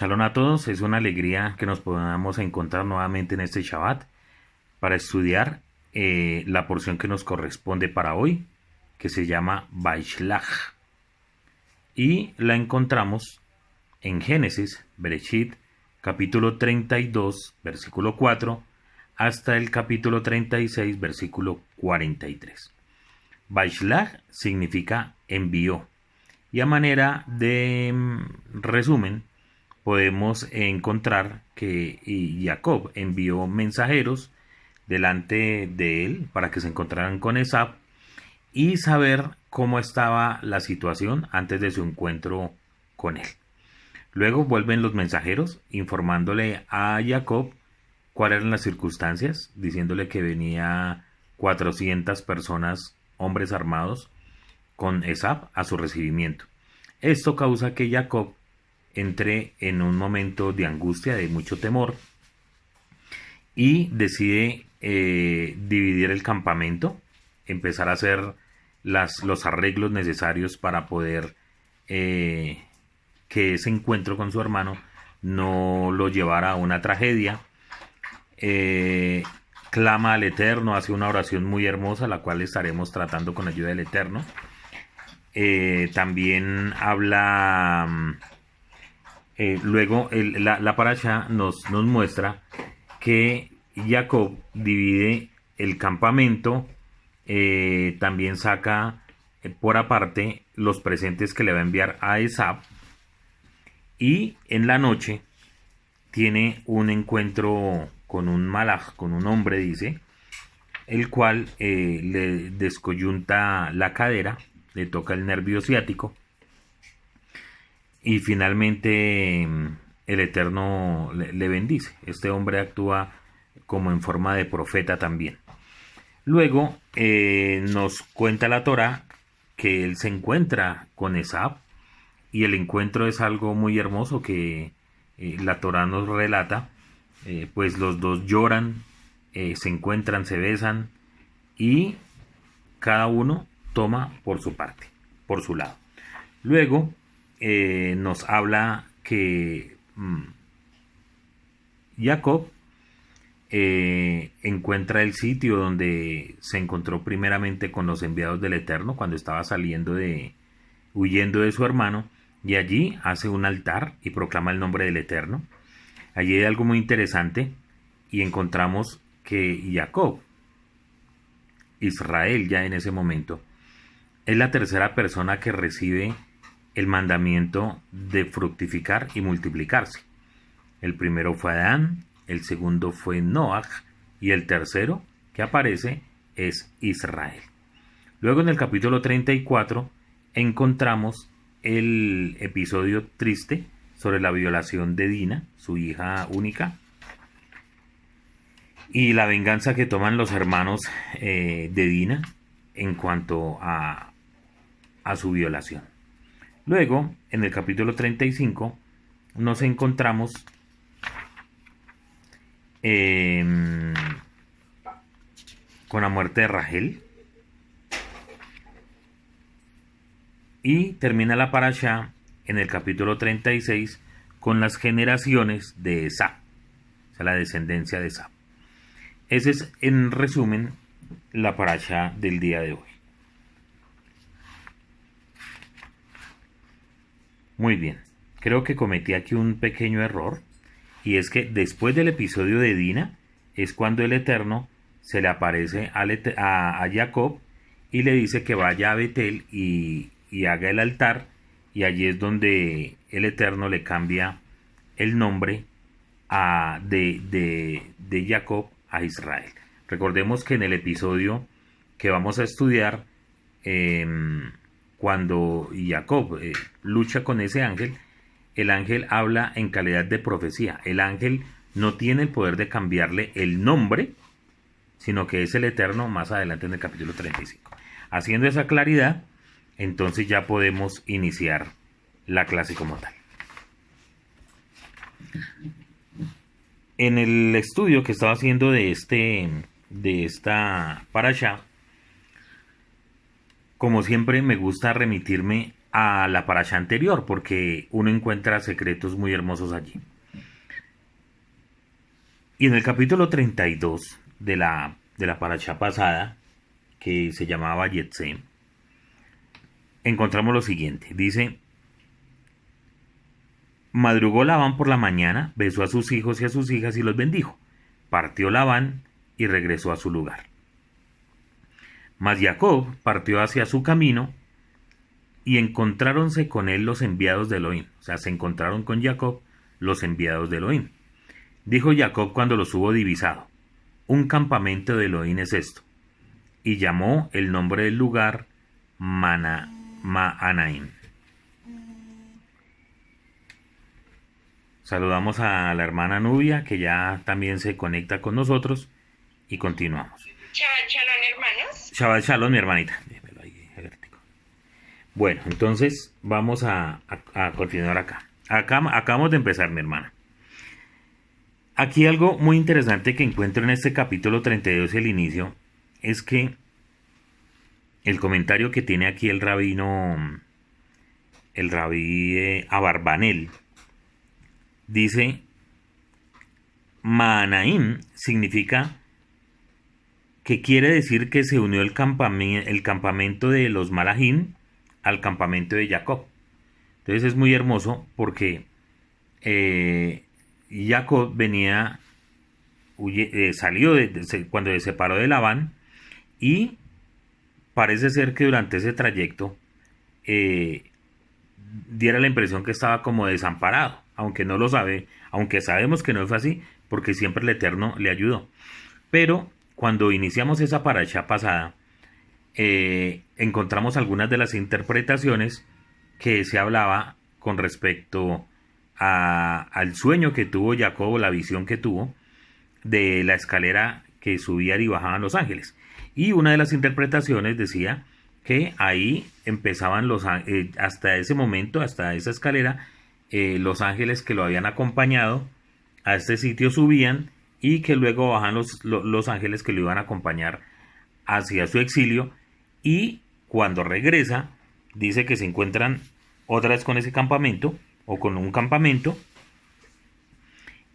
Shalom a todos, es una alegría que nos podamos encontrar nuevamente en este Shabbat para estudiar la porción que nos corresponde para hoy, que se llama Vaishlach. Y la encontramos en Génesis, Bereshit, capítulo 32, versículo 4, hasta el capítulo 36, versículo 43. Vaishlach significa envió. Y a manera de resumen, podemos encontrar que Jacob envió mensajeros delante de él para que se encontraran con Esab y saber cómo estaba la situación antes de su encuentro con él. Luego vuelven los mensajeros informándole a Jacob cuáles eran las circunstancias, diciéndole que venía 400 personas, hombres armados, con Esab a su recibimiento. Esto causa que Jacob entre en un momento de angustia, de mucho temor, y decide dividir el campamento, empezar a hacer los arreglos necesarios para poder que ese encuentro con su hermano no lo llevara a una tragedia. Clama al Eterno, hace una oración muy hermosa, la cual estaremos tratando con ayuda del Eterno. También habla... luego la parasha nos muestra que Jacob divide el campamento, también saca por aparte los presentes que le va a enviar a Esab, y en la noche tiene un encuentro con un malaj, con un hombre, dice, el cual le descoyunta la cadera, le toca el nervio ciático, y finalmente el Eterno le bendice. Este hombre actúa como en forma de profeta también. Luego nos cuenta la Torá que él se encuentra con Esab, y el encuentro es algo muy hermoso que la Torá nos relata. Pues los dos lloran, se encuentran, se besan, y cada uno toma por su parte, por su lado. Luego nos habla que Jacob encuentra el sitio donde se encontró primeramente con los enviados del Eterno cuando estaba huyendo de su hermano, y allí hace un altar y proclama el nombre del Eterno. Allí hay algo muy interesante, y encontramos que Jacob, Israel ya en ese momento, es la tercera persona que recibe el mandamiento de fructificar y multiplicarse. El primero fue Adán, el segundo fue Noach, y el tercero que aparece es Israel. Luego en el capítulo 34 encontramos el episodio triste sobre la violación de Dina, su hija única, y la venganza que toman los hermanos de Dina en cuanto a su violación. Luego, en el capítulo 35, nos encontramos con la muerte de Rachel, y termina la parasha en el capítulo 36 con las generaciones de Esab, o sea, la descendencia de Esab. Ese es, en resumen, la parasha del día de hoy. Muy bien, creo que cometí aquí un pequeño error, y es que después del episodio de Dina es cuando el Eterno se le aparece a Jacob y le dice que vaya a Betel y haga el altar, y allí es donde el Eterno le cambia el nombre de Jacob a Israel. Recordemos que en el episodio que vamos a estudiar, cuando Jacob lucha con ese ángel, el ángel habla en calidad de profecía. El ángel no tiene el poder de cambiarle el nombre, sino que es el Eterno más adelante en el capítulo 35. Haciendo esa claridad, entonces ya podemos iniciar la clase como tal. En el estudio que estaba haciendo de esta parasha, como siempre me gusta remitirme a la parasha anterior, porque uno encuentra secretos muy hermosos allí. Y en el capítulo 32 de la parasha pasada, que se llamaba Yetzé, encontramos lo siguiente. Dice: madrugó Labán por la mañana, besó a sus hijos y a sus hijas y los bendijo. Partió Labán y regresó a su lugar. Mas Jacob partió hacia su camino y encontráronse con él los enviados de Elohim. O sea, se encontraron con Jacob los enviados de Elohim. Dijo Jacob cuando los hubo divisado: un campamento de Elohim es esto. Y llamó el nombre del lugar Mahanaim. Saludamos a la hermana Nubia, que ya también se conecta con nosotros, y continuamos. Shabbat Shalom, hermanos. Shabbat Shalom, mi hermanita. Déjamelo ahí, vértigo. Bueno, entonces vamos a continuar acá. Acabamos de empezar, mi hermana. Aquí algo muy interesante que encuentro en este capítulo 32, el inicio, es que el comentario que tiene aquí el rabí Abarbanel, dice: Mahanaim significa que quiere decir que se unió el campamento de los Malahim al campamento de Jacob. Entonces es muy hermoso porque Jacob venía, salió cuando se separó de Labán, y parece ser que durante ese trayecto diera la impresión que estaba como desamparado, aunque no lo sabe, aunque sabemos que no fue así, porque siempre el Eterno le ayudó. Pero cuando iniciamos esa parasha pasada, encontramos algunas de las interpretaciones que se hablaba con respecto al sueño que tuvo Jacob, la visión que tuvo de la escalera que subían y bajaban los ángeles. Y una de las interpretaciones decía que ahí empezaban hasta ese momento, hasta esa escalera, los ángeles que lo habían acompañado a este sitio subían, y que luego bajan los ángeles que lo iban a acompañar hacia su exilio, y cuando regresa dice que se encuentran otra vez con ese campamento o con un campamento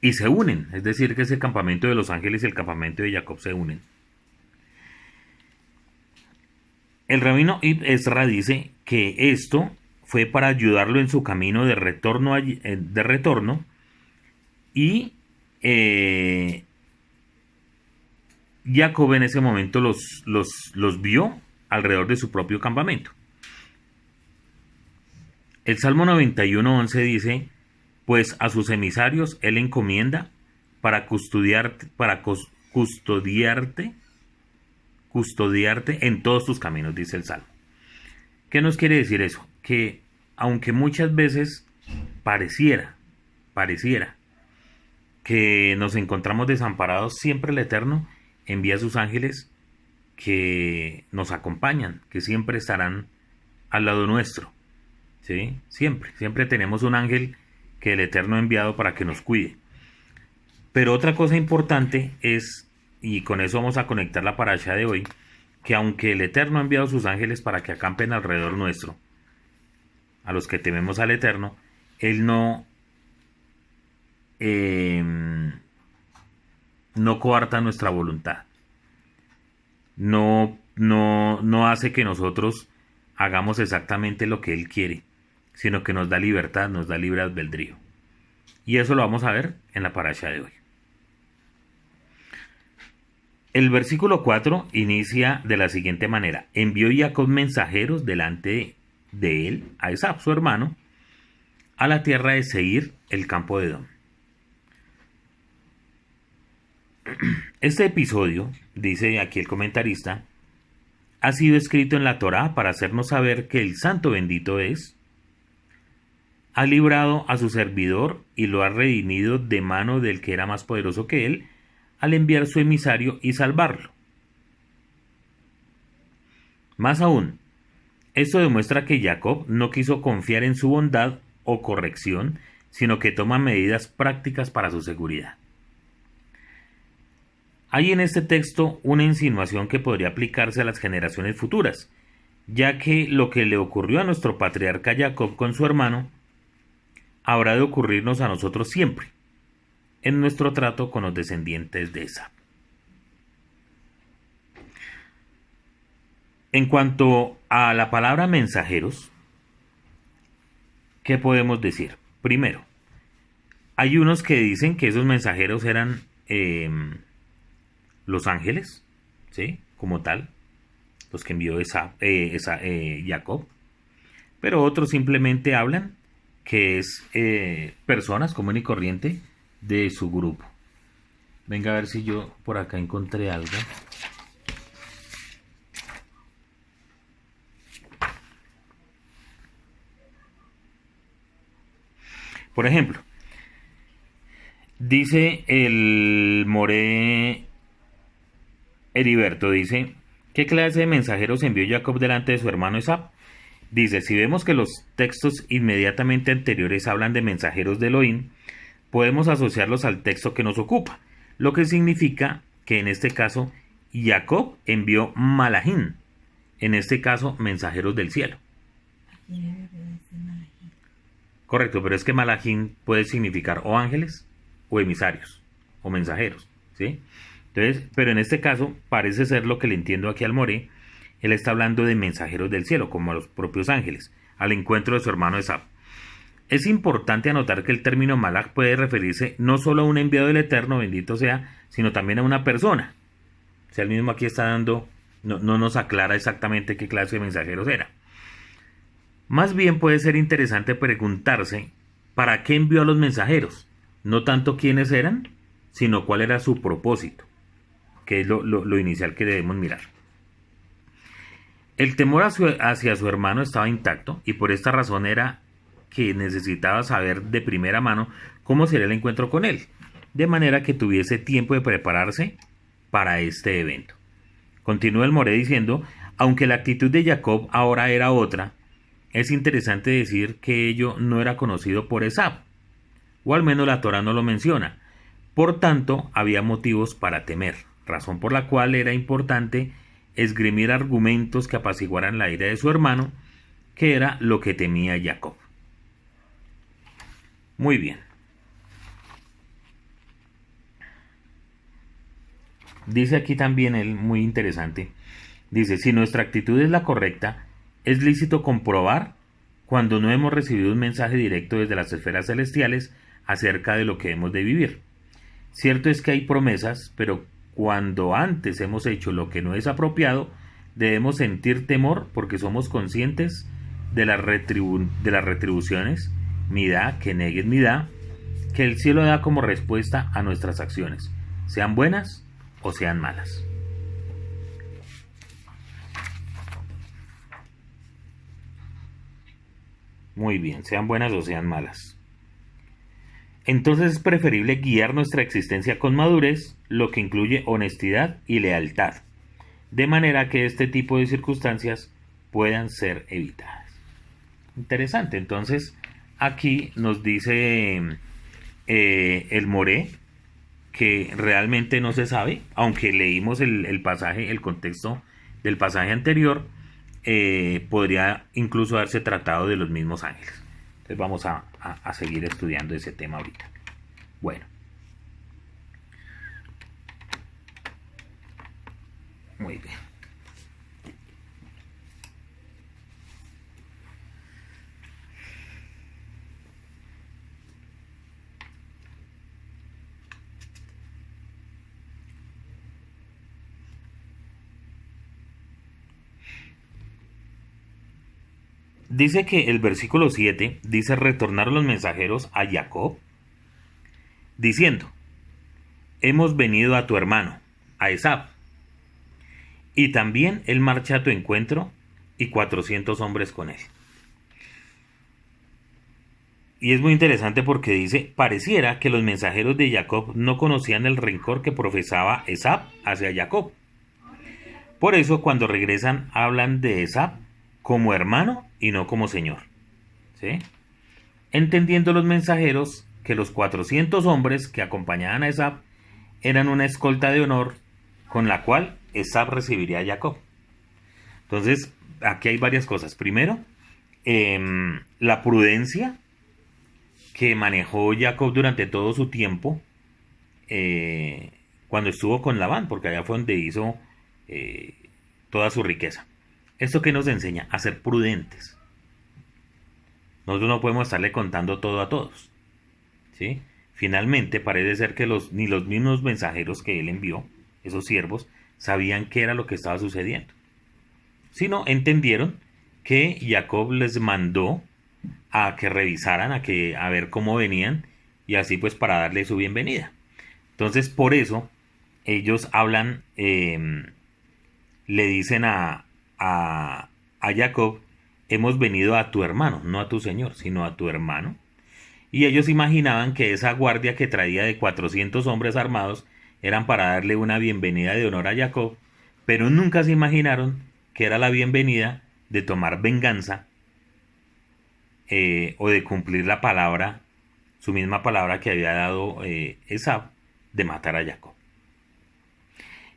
y se unen, es decir, que ese campamento de los ángeles y el campamento de Jacob se unen. El rabino Ibn Ezra dice que esto fue para ayudarlo en su camino de retorno, y Jacob en ese momento los vio alrededor de su propio campamento. El Salmo 91:11 dice: pues a sus emisarios él encomienda para custodiarte en todos tus caminos, dice el Salmo. ¿Qué nos quiere decir eso? Que aunque muchas veces pareciera que nos encontramos desamparados, siempre el Eterno envía a sus ángeles que nos acompañan, que siempre estarán al lado nuestro. ¿Sí? Siempre tenemos un ángel que el Eterno ha enviado para que nos cuide. Pero otra cosa importante es, y con eso vamos a conectar la parasha de hoy, que aunque el Eterno ha enviado sus ángeles para que acampen alrededor nuestro, a los que tememos al Eterno, Él no coarta nuestra voluntad. No hace que nosotros hagamos exactamente lo que Él quiere, sino que nos da libertad, nos da libre albedrío. Y eso lo vamos a ver en la parasha de hoy. El versículo 4 inicia de la siguiente manera: envió Jacob mensajeros delante de él a Esab, su hermano, a la tierra de Seir, el campo de Edom. Este episodio, dice aquí el comentarista, ha sido escrito en la Torá para hacernos saber que el Santo bendito ha librado a su servidor y lo ha redimido de mano del que era más poderoso que él, al enviar su emisario y salvarlo. Más aún, esto demuestra que Jacob no quiso confiar en su bondad o corrección, sino que toma medidas prácticas para su seguridad. Hay en este texto una insinuación que podría aplicarse a las generaciones futuras, ya que lo que le ocurrió a nuestro patriarca Jacob con su hermano habrá de ocurrirnos a nosotros siempre en nuestro trato con los descendientes de Esab. En cuanto a la palabra mensajeros, ¿qué podemos decir? Primero, hay unos que dicen que esos mensajeros eran los ángeles, ¿sí? Como tal, los que envió Jacob, pero otros simplemente hablan que es personas común y corriente de su grupo. Venga a ver si yo por acá encontré algo. Por ejemplo, dice el Moré Heriberto, dice, ¿qué clase de mensajeros envió Jacob delante de su hermano Esab? Dice, si vemos que los textos inmediatamente anteriores hablan de mensajeros de Elohim, podemos asociarlos al texto que nos ocupa, lo que significa que en este caso Jacob envió Malahim, en este caso mensajeros del cielo. Correcto, pero es que Malahim puede significar o ángeles o emisarios o mensajeros, ¿sí? Entonces, pero en este caso parece ser lo que le entiendo aquí al Moré. Él está hablando de mensajeros del cielo, como a los propios ángeles, al encuentro de su hermano Esab. Es importante anotar que el término malach puede referirse no solo a un enviado del Eterno, bendito sea, sino también a una persona. O sea, él mismo aquí está dando, no nos aclara exactamente qué clase de mensajeros era. Más bien puede ser interesante preguntarse ¿para qué envió a los mensajeros? No tanto quiénes eran, sino cuál era su propósito, que es lo inicial que debemos mirar. El temor hacia su hermano estaba intacto y por esta razón era que necesitaba saber de primera mano cómo sería el encuentro con él, de manera que tuviese tiempo de prepararse para este evento. Continúa el Moré diciendo, aunque la actitud de Jacob ahora era otra, es interesante decir que ello no era conocido por Esab, o al menos la Torá no lo menciona. Por tanto, había motivos para temer, razón por la cual era importante esgrimir argumentos que apaciguaran la ira de su hermano, que era lo que temía Jacob. Muy bien. Dice aquí también él, muy interesante, dice, si nuestra actitud es la correcta, es lícito comprobar cuando no hemos recibido un mensaje directo desde las esferas celestiales acerca de lo que hemos de vivir. Cierto es que hay promesas, pero cuando antes hemos hecho lo que no es apropiado, debemos sentir temor porque somos conscientes de las retribuciones, midá, que negues midá, que el cielo da como respuesta a nuestras acciones, sean buenas o sean malas. Muy bien, sean buenas o sean malas. Entonces es preferible guiar nuestra existencia con madurez, lo que incluye honestidad y lealtad, de manera que este tipo de circunstancias puedan ser evitadas. Interesante, entonces aquí nos dice el Moré que realmente no se sabe, aunque leímos el pasaje, el contexto del pasaje anterior, podría incluso haberse tratado de los mismos ángeles. Entonces vamos a seguir estudiando ese tema ahorita. Bueno. Muy bien. Dice que el versículo 7 dice retornaron los mensajeros a Jacob diciendo, hemos venido a tu hermano, a Esab, y también él marcha a tu encuentro y 400 hombres con él. Y es muy interesante porque dice, pareciera que los mensajeros de Jacob no conocían el rencor que profesaba Esab hacia Jacob. Por eso cuando regresan hablan de Esab como hermano y no como señor, ¿sí? Entendiendo los mensajeros que los 400 hombres que acompañaban a Esab eran una escolta de honor con la cual Esab recibiría a Jacob. Entonces aquí hay varias cosas. Primero, la prudencia que manejó Jacob durante todo su tiempo cuando estuvo con Labán, porque allá fue donde hizo toda su riqueza. ¿Esto qué nos enseña? A ser prudentes. Nosotros no podemos estarle contando todo a todos, ¿sí? Finalmente parece ser que ni los mismos mensajeros que él envió, esos siervos, sabían qué era lo que estaba sucediendo, sino entendieron que Jacob les mandó a que revisaran, a ver cómo venían, y así pues para darle su bienvenida. Entonces por eso ellos hablan, le dicen a Jacob: hemos venido a tu hermano, no a tu señor, sino a tu hermano. Y ellos imaginaban que esa guardia que traía de 400 hombres armados eran para darle una bienvenida de honor a Jacob, pero nunca se imaginaron que era la bienvenida de tomar venganza o de cumplir la palabra, su misma palabra que había dado Esaú, de matar a Jacob.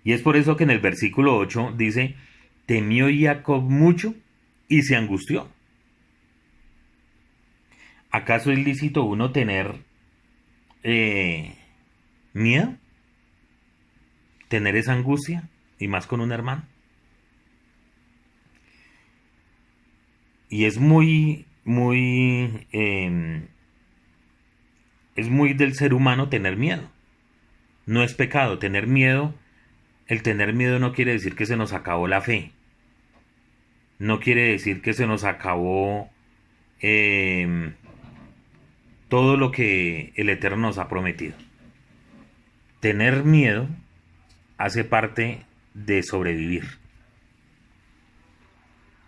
Y es por eso que en el versículo 8 dice: temió Jacob mucho y se angustió. ¿Acaso es lícito uno tener miedo? ¿Tener esa angustia? Y más con un hermano. Y es muy del ser humano tener miedo. No es pecado tener miedo. El tener miedo no quiere decir que se nos acabó la fe. No quiere decir que se nos acabó todo lo que el Eterno nos ha prometido. Tener miedo hace parte de sobrevivir.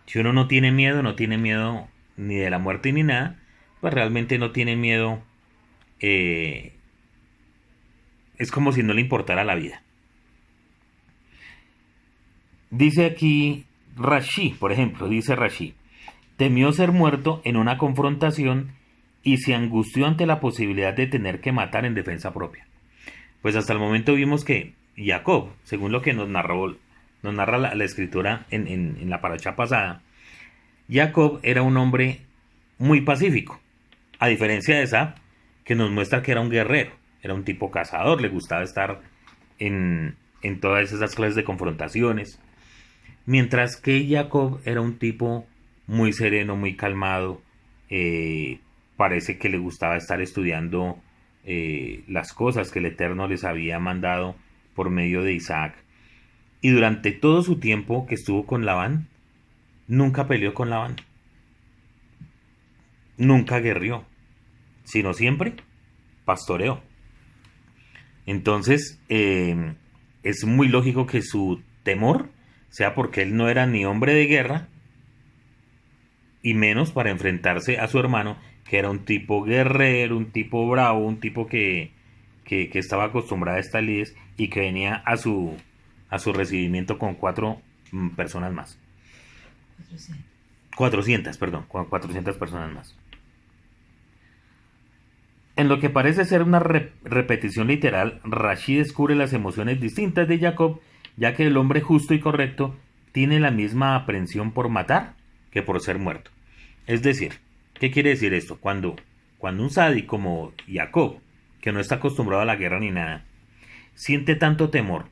Si uno no tiene miedo ni de la muerte ni nada, pues realmente no tiene miedo. Es como si no le importara la vida. Dice aquí Rashi, por ejemplo, dice Rashi: temió ser muerto en una confrontación y se angustió ante la posibilidad de tener que matar en defensa propia. Pues hasta el momento vimos que Jacob, según lo que nos narra la escritura en la paracha pasada, Jacob era un hombre muy pacífico, a diferencia de Esaú, que nos muestra que era un guerrero, era un tipo cazador, le gustaba estar en todas esas clases de confrontaciones, mientras que Jacob era un tipo muy sereno, muy calmado. Parece que le gustaba estar estudiando las cosas que el Eterno les había mandado por medio de Isaac. Y durante todo su tiempo que estuvo con Labán, nunca peleó con Labán, nunca guerrió, sino siempre pastoreó. Entonces es muy lógico que su temor sea porque él no era ni hombre de guerra, y menos para enfrentarse a su hermano, que era un tipo guerrero, un tipo bravo, un tipo que estaba acostumbrado a estas lides y que venía a su recibimiento con 4 personas más. 400, perdón, con 400 personas más. En lo que parece ser una repetición literal, Rashi descubre las emociones distintas de Jacob, ya que el hombre justo y correcto tiene la misma aprensión por matar que por ser muerto. Es decir, ¿qué quiere decir esto? Cuando un sádico como Jacob, que no está acostumbrado a la guerra ni nada, siente tanto temor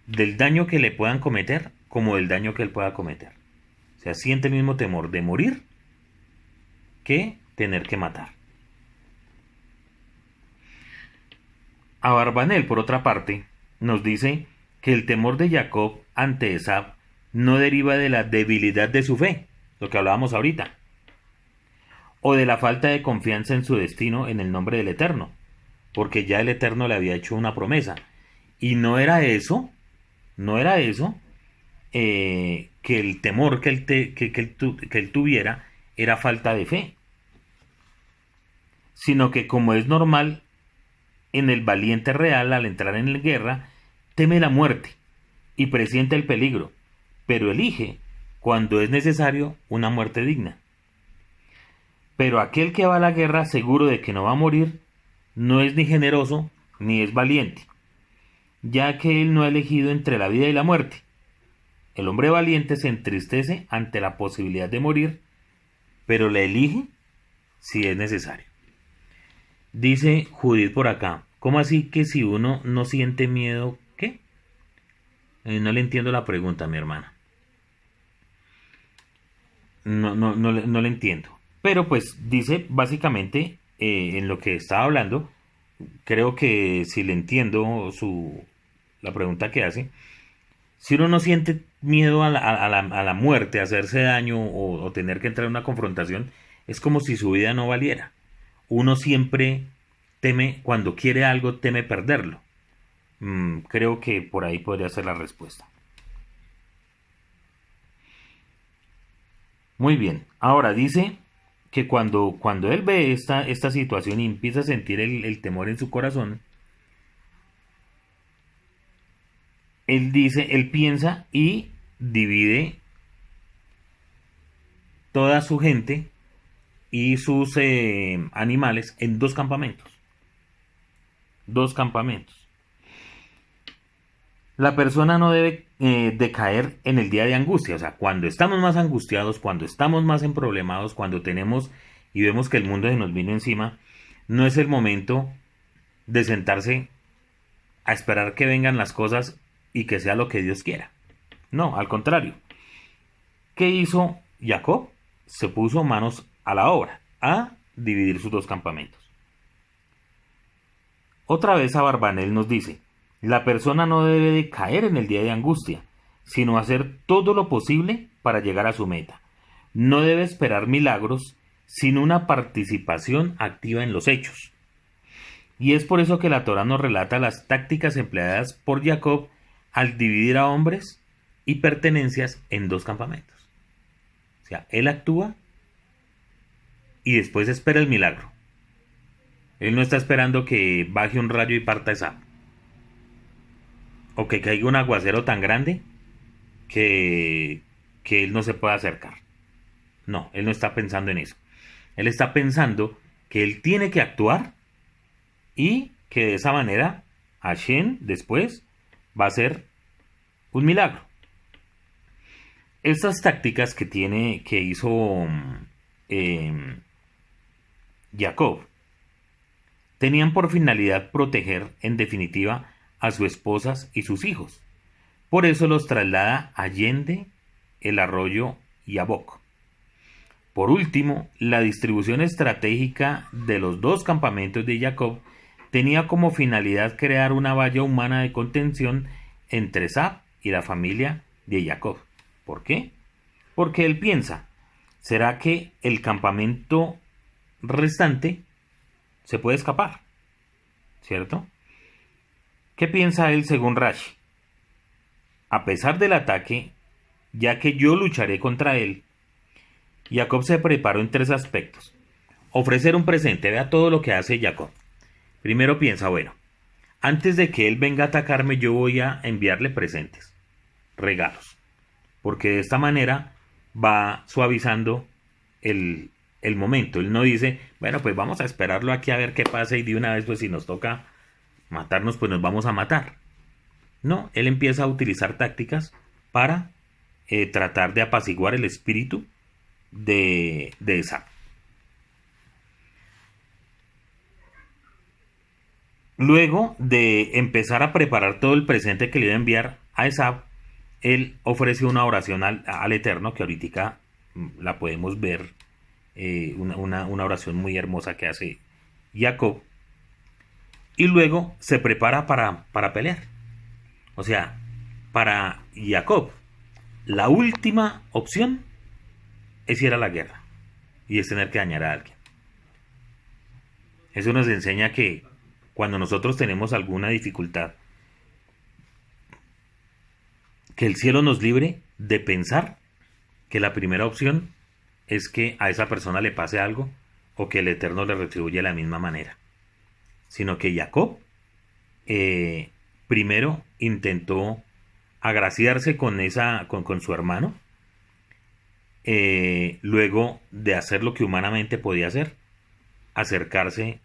del daño que le puedan cometer como del daño que él pueda cometer. O sea, siente el mismo temor de morir que tener que matar. Abarbanel, por otra parte, nos dice que el temor de Jacob ante Esaú no deriva de la debilidad de su fe, lo que hablábamos ahorita, o de la falta de confianza en su destino en el nombre del Eterno, porque ya el Eterno le había hecho una promesa. Y no era eso, que el temor que él tuviera era falta de fe, sino que, como es normal en el valiente real, al entrar en la guerra, teme la muerte y presiente el peligro, pero elige, cuando es necesario, una muerte digna. Pero aquel que va a la guerra seguro de que no va a morir, no es ni generoso ni es valiente, ya que él no ha elegido entre la vida y la muerte. El hombre valiente se entristece ante la posibilidad de morir, pero la elige si es necesario. Dice Judith por acá, ¿cómo así que si uno no siente miedo, qué? No le entiendo la pregunta, mi hermana. No le entiendo. Pero pues dice básicamente en lo que estaba hablando, creo que si le entiendo la pregunta que hace, si uno no siente miedo a la muerte, a hacerse daño o tener que entrar en una confrontación, es como si su vida no valiera. Uno siempre teme, cuando quiere algo, teme perderlo. Creo que por ahí podría ser la respuesta. Muy bien. Ahora dice que cuando él ve esta situación y empieza a sentir el temor en su corazón, él piensa y divide toda su gente y sus animales en dos campamentos. Dos campamentos. La persona no debe decaer en el día de angustia. O sea, cuando estamos más angustiados, cuando estamos más emproblemados, cuando tenemos y vemos que el mundo se nos vino encima, no es el momento de sentarse a esperar que vengan las cosas y que sea lo que Dios quiera. No, al contrario. ¿Qué hizo Jacob? Se puso manos a la obra, a dividir sus dos campamentos. Otra vez Abarbanel nos dice, la persona no debe de caer en el día de angustia, sino hacer todo lo posible para llegar a su meta. No debe esperar milagros, sino una participación activa en los hechos. Y es por eso que la Torá nos relata las tácticas empleadas por Jacob al dividir a hombres y pertenencias en dos campamentos. O sea, él actúa y después espera el milagro. Él no está esperando que baje un rayo y parta esa. O que caiga un aguacero tan grande que él no se pueda acercar. No, él no está pensando en eso. Él está pensando que él tiene que actuar y que de esa manera Hashem después va a hacer un milagro. Estas tácticas que hizo Jacob tenían por finalidad proteger en definitiva a sus esposas y sus hijos. Por eso los traslada allende el arroyo Yabok. Por último, la distribución estratégica de los dos campamentos de Jacob tenía como finalidad crear una valla humana de contención entre Esab y la familia de Jacob. ¿Por qué? Porque él piensa, ¿será que el campamento restante se puede escapar? ¿Cierto? ¿Qué piensa él según Rashi? A pesar del ataque, ya que yo lucharé contra él, Jacob se preparó en tres aspectos. Ofrecer un presente, vea todo lo que hace Jacob. Primero piensa, bueno, antes de que él venga a atacarme, yo voy a enviarle presentes, regalos, porque de esta manera va suavizando el momento. Él no dice, bueno, pues vamos a esperarlo aquí a ver qué pasa y de una vez, pues si nos toca matarnos, pues nos vamos a matar. No, él empieza a utilizar tácticas para tratar de apaciguar el espíritu de Esab. Luego de empezar a preparar todo el presente que le iba a enviar a Esab, él ofrece una oración al Eterno, que ahorita la podemos ver, una oración muy hermosa que hace Jacob, y luego se prepara para pelear. O sea, para Jacob, la última opción es ir a la guerra y es tener que dañar a alguien. Eso nos enseña que cuando nosotros tenemos alguna dificultad, que el cielo nos libre de pensar que la primera opción es que a esa persona le pase algo o que el Eterno le retribuye de la misma manera. Sino que Jacob primero intentó agraciarse con su hermano, luego de hacer lo que humanamente podía hacer, acercarse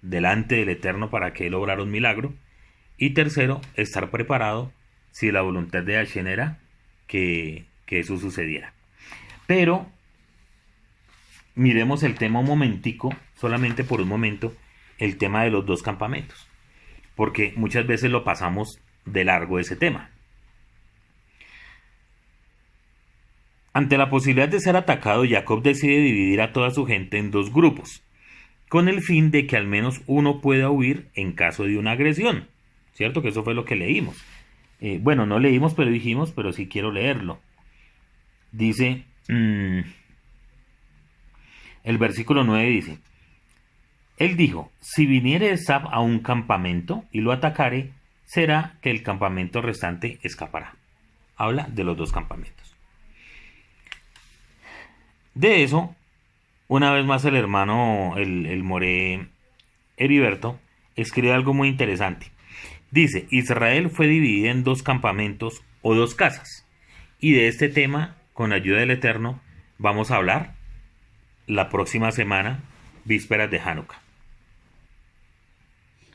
delante del Eterno para que él obrara un milagro, y tercero, estar preparado si la voluntad de Hashem era que eso sucediera. Pero miremos el tema un momentico, solamente por un momento, el tema de los dos campamentos, porque muchas veces lo pasamos de largo ese tema. Ante la posibilidad de ser atacado, Jacob decide dividir a toda su gente en dos grupos, con el fin de que al menos uno pueda huir en caso de una agresión. ¿Cierto? Que eso fue lo que leímos. Bueno, no leímos, pero dijimos, pero sí quiero leerlo. Dice, el versículo 9 dice, él dijo, si viniere Esab a un campamento y lo atacare, será que el campamento restante escapará. Habla de los dos campamentos. De eso, una vez más el hermano, el Moré Heriberto, escribe algo muy interesante. Dice, Israel fue dividida en dos campamentos o dos casas. Y de este tema, con ayuda del Eterno, vamos a hablar la próxima semana, vísperas de Hanukkah.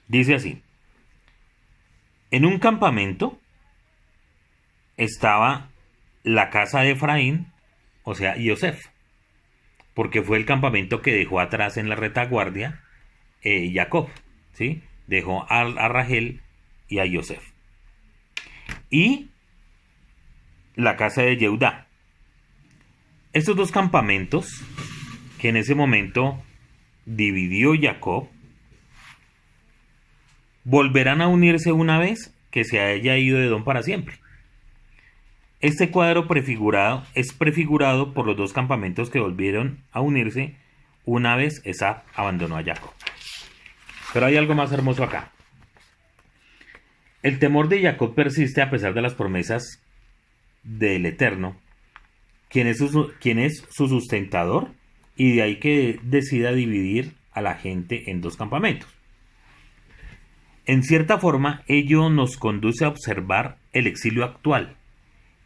Dice así, en un campamento estaba la casa de Efraín, o sea, Yosef, porque fue el campamento que dejó atrás en la retaguardia Jacob, ¿sí? Dejó a Rachel y a Yosef. Y la casa de Yehudá. Estos dos campamentos que en ese momento dividió Jacob volverán a unirse una vez que se haya ido Edom para siempre. Este cuadro prefigurado es prefigurado por los dos campamentos que volvieron a unirse una vez Esab abandonó a Jacob. Pero hay algo más hermoso acá. El temor de Jacob persiste a pesar de las promesas del Eterno, quien es su sustentador, y de ahí que decida dividir a la gente en dos campamentos. En cierta forma, ello nos conduce a observar el exilio actual,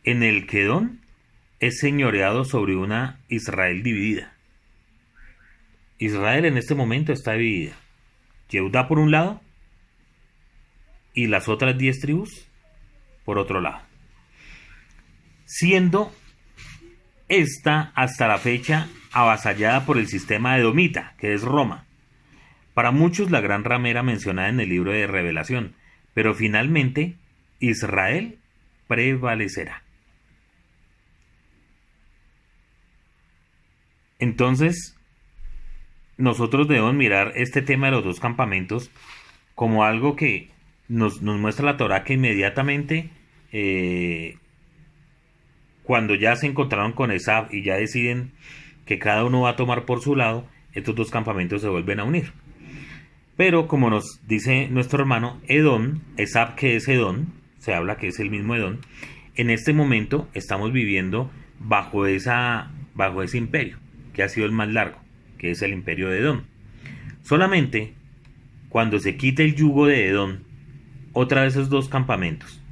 en el que Edom es señoreado sobre una Israel dividida. Israel en este momento está dividida. Yehudá por un lado y las otras 10 tribus por otro lado. Siendo esta hasta la fecha avasallada por el sistema edomita, que es Roma. Para muchos la gran ramera mencionada en el libro de Revelación, pero finalmente Israel prevalecerá. Entonces, nosotros debemos mirar este tema de los dos campamentos como algo que nos muestra la Torá, que inmediatamente cuando ya se encontraron con Esab y ya deciden que cada uno va a tomar por su lado, estos dos campamentos se vuelven a unir. Pero como nos dice nuestro hermano, Edom, Esab, que es Edom, se habla que es el mismo Edom, en este momento estamos viviendo bajo ese imperio, que ha sido el más largo, que es el imperio de Edom. Solamente cuando se quite el yugo de Edom, otra vez esos dos campamentos,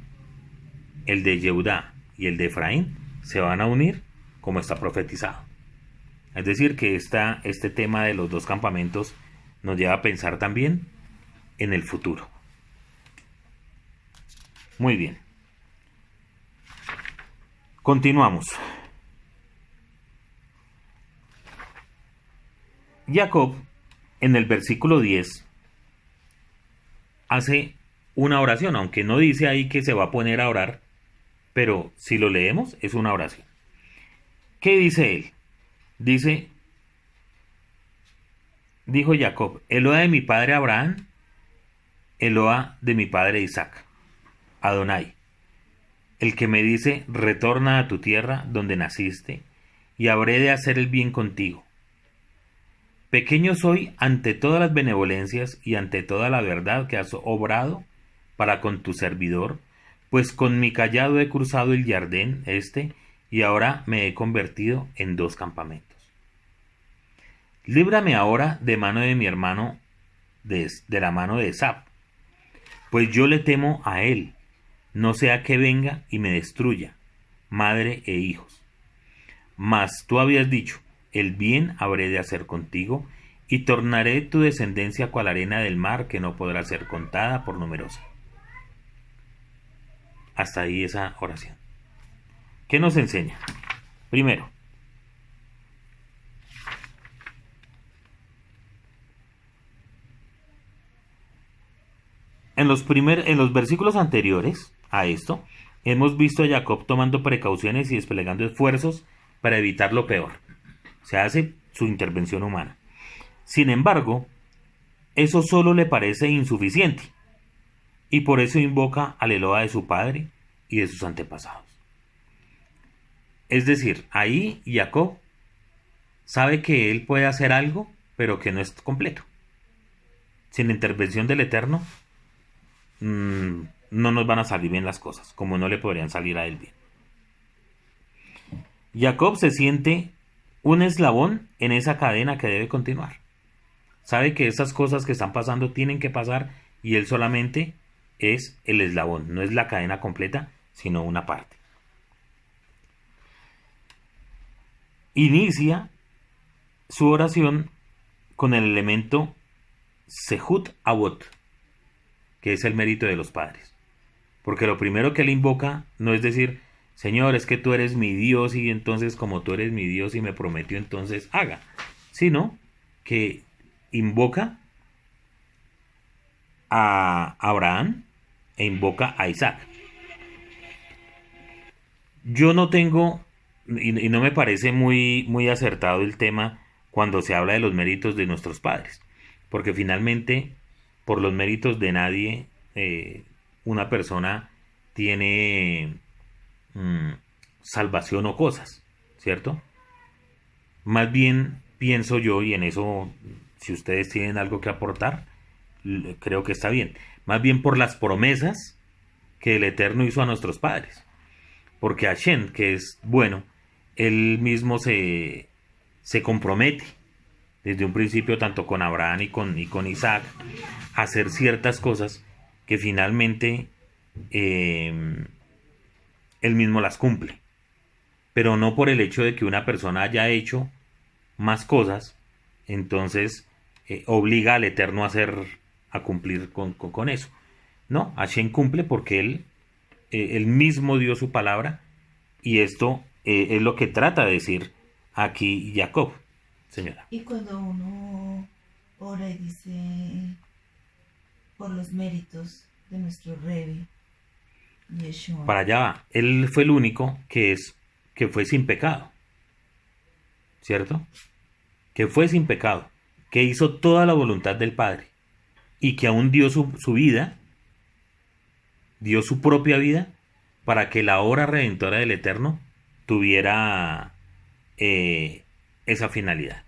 el de Yehudá y el de Efraín, se van a unir como está profetizado. Es decir, que este tema de los dos campamentos nos lleva a pensar también en el futuro. Muy bien. Continuamos. Jacob, en el versículo 10, hace una oración, aunque no dice ahí que se va a poner a orar, pero si lo leemos es una oración. ¿Qué dice él? Dijo Jacob, Eloa de mi padre Abraham, Eloa de mi padre Isaac, Adonai, el que me dice, retorna a tu tierra donde naciste, y habré de hacer el bien contigo. Pequeño soy ante todas las benevolencias y ante toda la verdad que has obrado para con tu servidor, pues con mi cayado he cruzado el Jardín y ahora me he convertido en dos campamentos. Líbrame ahora de mano de mi hermano, de la mano de Esab, pues yo le temo a él, no sea que venga y me destruya, madre e hijos. Mas tú habías dicho, el bien habré de hacer contigo, y tornaré tu descendencia cual arena del mar, que no podrá ser contada por numerosa. Hasta ahí esa oración. ¿Qué nos enseña? Primero, en los versículos anteriores a esto, hemos visto a Jacob tomando precauciones y desplegando esfuerzos para evitar lo peor. Se hace su intervención humana. Sin embargo, eso solo le parece insuficiente y por eso invoca al Eloa de su padre y de sus antepasados. Es decir, ahí Jacob sabe que él puede hacer algo, pero que no es completo. Sin la intervención del Eterno, no nos van a salir bien las cosas, como no le podrían salir a él bien. Jacob se siente un eslabón en esa cadena que debe continuar. Sabe que esas cosas que están pasando tienen que pasar y él solamente es el eslabón, no es la cadena completa, sino una parte. Inicia su oración con el elemento Sehut Avot, que es el mérito de los padres. Porque lo primero que él invoca no es decir, Señor, es que tú eres mi Dios y entonces como tú eres mi Dios y me prometió, entonces haga. Sino que invoca a Abraham e invoca a Isaac. Yo no tengo, y no me parece muy acertado el tema cuando se habla de los méritos de nuestros padres, porque finalmente, por los méritos de nadie, una persona tiene salvación o cosas, ¿cierto? Más bien pienso yo, y en eso, si ustedes tienen algo que aportar, creo que está bien. Más bien por las promesas que el Eterno hizo a nuestros padres. Porque Hashem, que es bueno, él mismo se compromete desde un principio tanto con Abraham y con Isaac a hacer ciertas cosas que finalmente él mismo las cumple. Pero no por el hecho de que una persona haya hecho más cosas, entonces obliga al Eterno a cumplir con eso. No, Hashem cumple porque él mismo dio su palabra y esto es lo que trata de decir aquí Jacob, señora. Y cuando uno ora y dice por los méritos de nuestro Rebbe, Yeshua. Para allá va. Él fue el único que fue sin pecado, ¿cierto? Que fue sin pecado, que hizo toda la voluntad del Padre y que aún dio su vida, dio su propia vida para que la obra redentora del Eterno tuviera esa finalidad.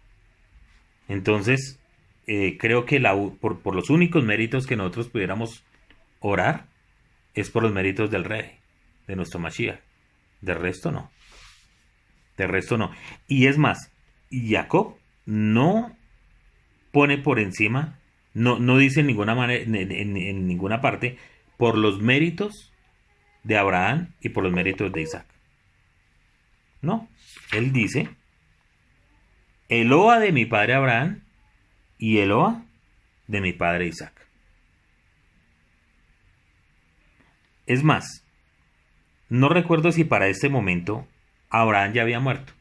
Entonces, creo que por los únicos méritos que nosotros pudiéramos orar es por los méritos del Rey, de nuestro Mashiach. De resto no. De resto no. Y es más, Jacob no pone por encima, no dice en ninguna manera, en ninguna parte, por los méritos de Abraham y por los méritos de Isaac. No, él dice, Eloa de mi padre Abraham y Eloa de mi padre Isaac. Es más, no recuerdo si para este momento Abraham ya había muerto.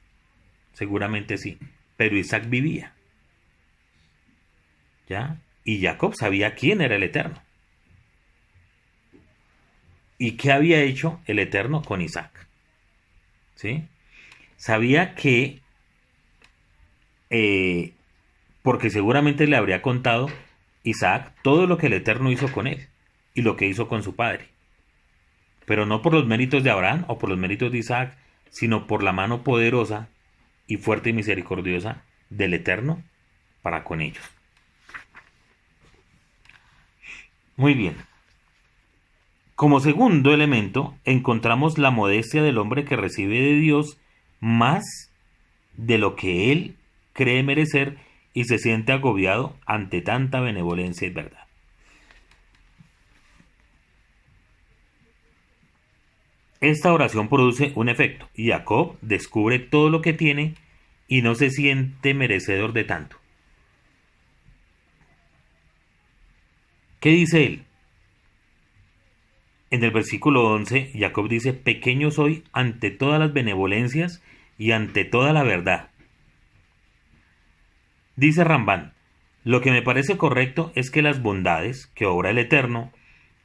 Seguramente sí, pero Isaac vivía. ¿Ya? Y Jacob sabía quién era el Eterno. ¿Y qué había hecho el Eterno con Isaac? ¿Sí? Sabía que, porque seguramente le habría contado Isaac todo lo que el Eterno hizo con él y lo que hizo con su padre. Pero no por los méritos de Abraham o por los méritos de Isaac, sino por la mano poderosa y fuerte y misericordiosa del Eterno para con ellos. Muy bien. Como segundo elemento, encontramos la modestia del hombre que recibe de Dios más de lo que él cree merecer y se siente agobiado ante tanta benevolencia y verdad. Esta oración produce un efecto. Jacob descubre todo lo que tiene y no se siente merecedor de tanto. ¿Qué dice él? en el versículo 11, Jacob dice, pequeño soy ante todas las benevolencias y ante toda la verdad. Dice Rambán, lo que me parece correcto es que las bondades que obra el Eterno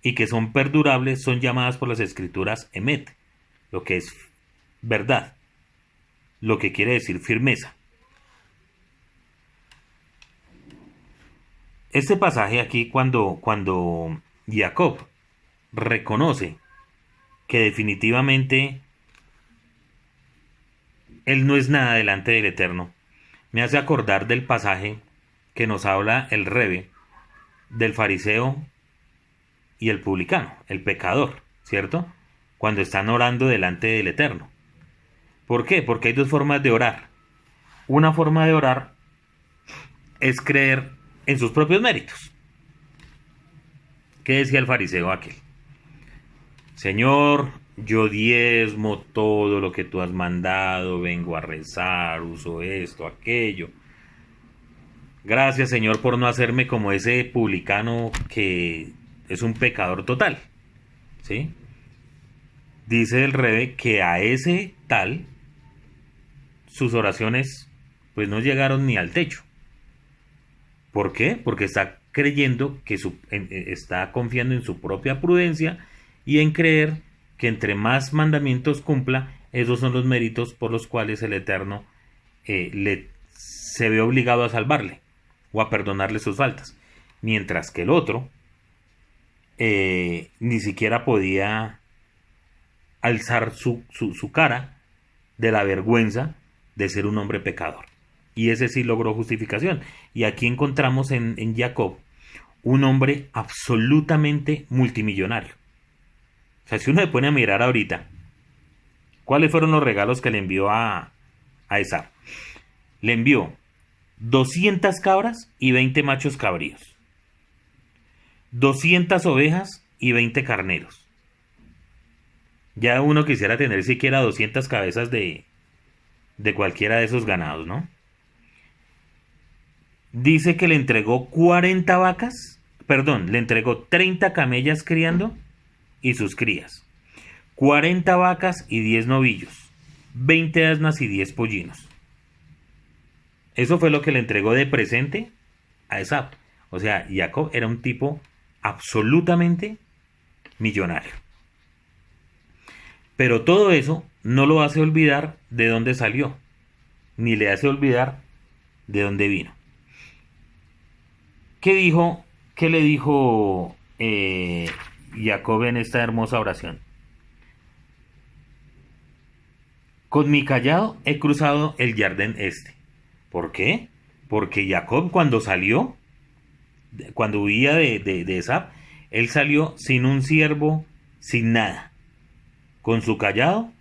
y que son perdurables son llamadas por las escrituras emet, lo que es verdad, lo que quiere decir firmeza. Este pasaje aquí cuando Jacob reconoce que definitivamente él no es nada delante del Eterno, me hace acordar del pasaje que nos habla el Rebe del fariseo y el publicano, el pecador, ¿cierto? Cuando están orando delante del Eterno. ¿Por qué? Porque hay dos formas de orar. Una forma de orar es creer en sus propios méritos. ¿Qué decía el fariseo aquel? Señor, yo diezmo todo lo que tú has mandado, vengo a rezar, uso esto, aquello. Gracias, Señor, por no hacerme como ese publicano que es un pecador total. ¿Sí? Dice el Rebe que a ese tal sus oraciones pues no llegaron ni al techo. ¿Por qué? Porque está creyendo que está confiando en su propia prudencia y en creer que entre más mandamientos cumpla, esos son los méritos por los cuales el Eterno se ve obligado a salvarle o a perdonarle sus faltas. Mientras que el otro ni siquiera podía alzar su cara de la vergüenza de ser un hombre pecador. Y ese sí logró justificación. Y aquí encontramos en Jacob un hombre absolutamente multimillonario. O sea, si uno se pone a mirar ahorita, ¿cuáles fueron los regalos que le envió a Esaú? Le envió 200 cabras y 20 machos cabríos, 200 ovejas y 20 carneros. Ya uno quisiera tener siquiera 200 cabezas de cualquiera de esos ganados, ¿no? Dice que le entregó 40 vacas, perdón, le entregó 30 camellas criando y sus crías, 40 vacas y 10 novillos, 20 asnas y 10 pollinos. Eso fue lo que le entregó de presente a Esaú. O sea, Jacob era un tipo absolutamente millonario. Pero todo eso no lo hace olvidar de dónde salió, ni le hace olvidar de dónde vino. ¿Qué le dijo Jacob en esta hermosa oración? Con mi cayado he cruzado el Jardín este. ¿Por qué? Porque Jacob cuando salió, cuando huía de Esaú, él salió sin un siervo, sin nada, con su cayado,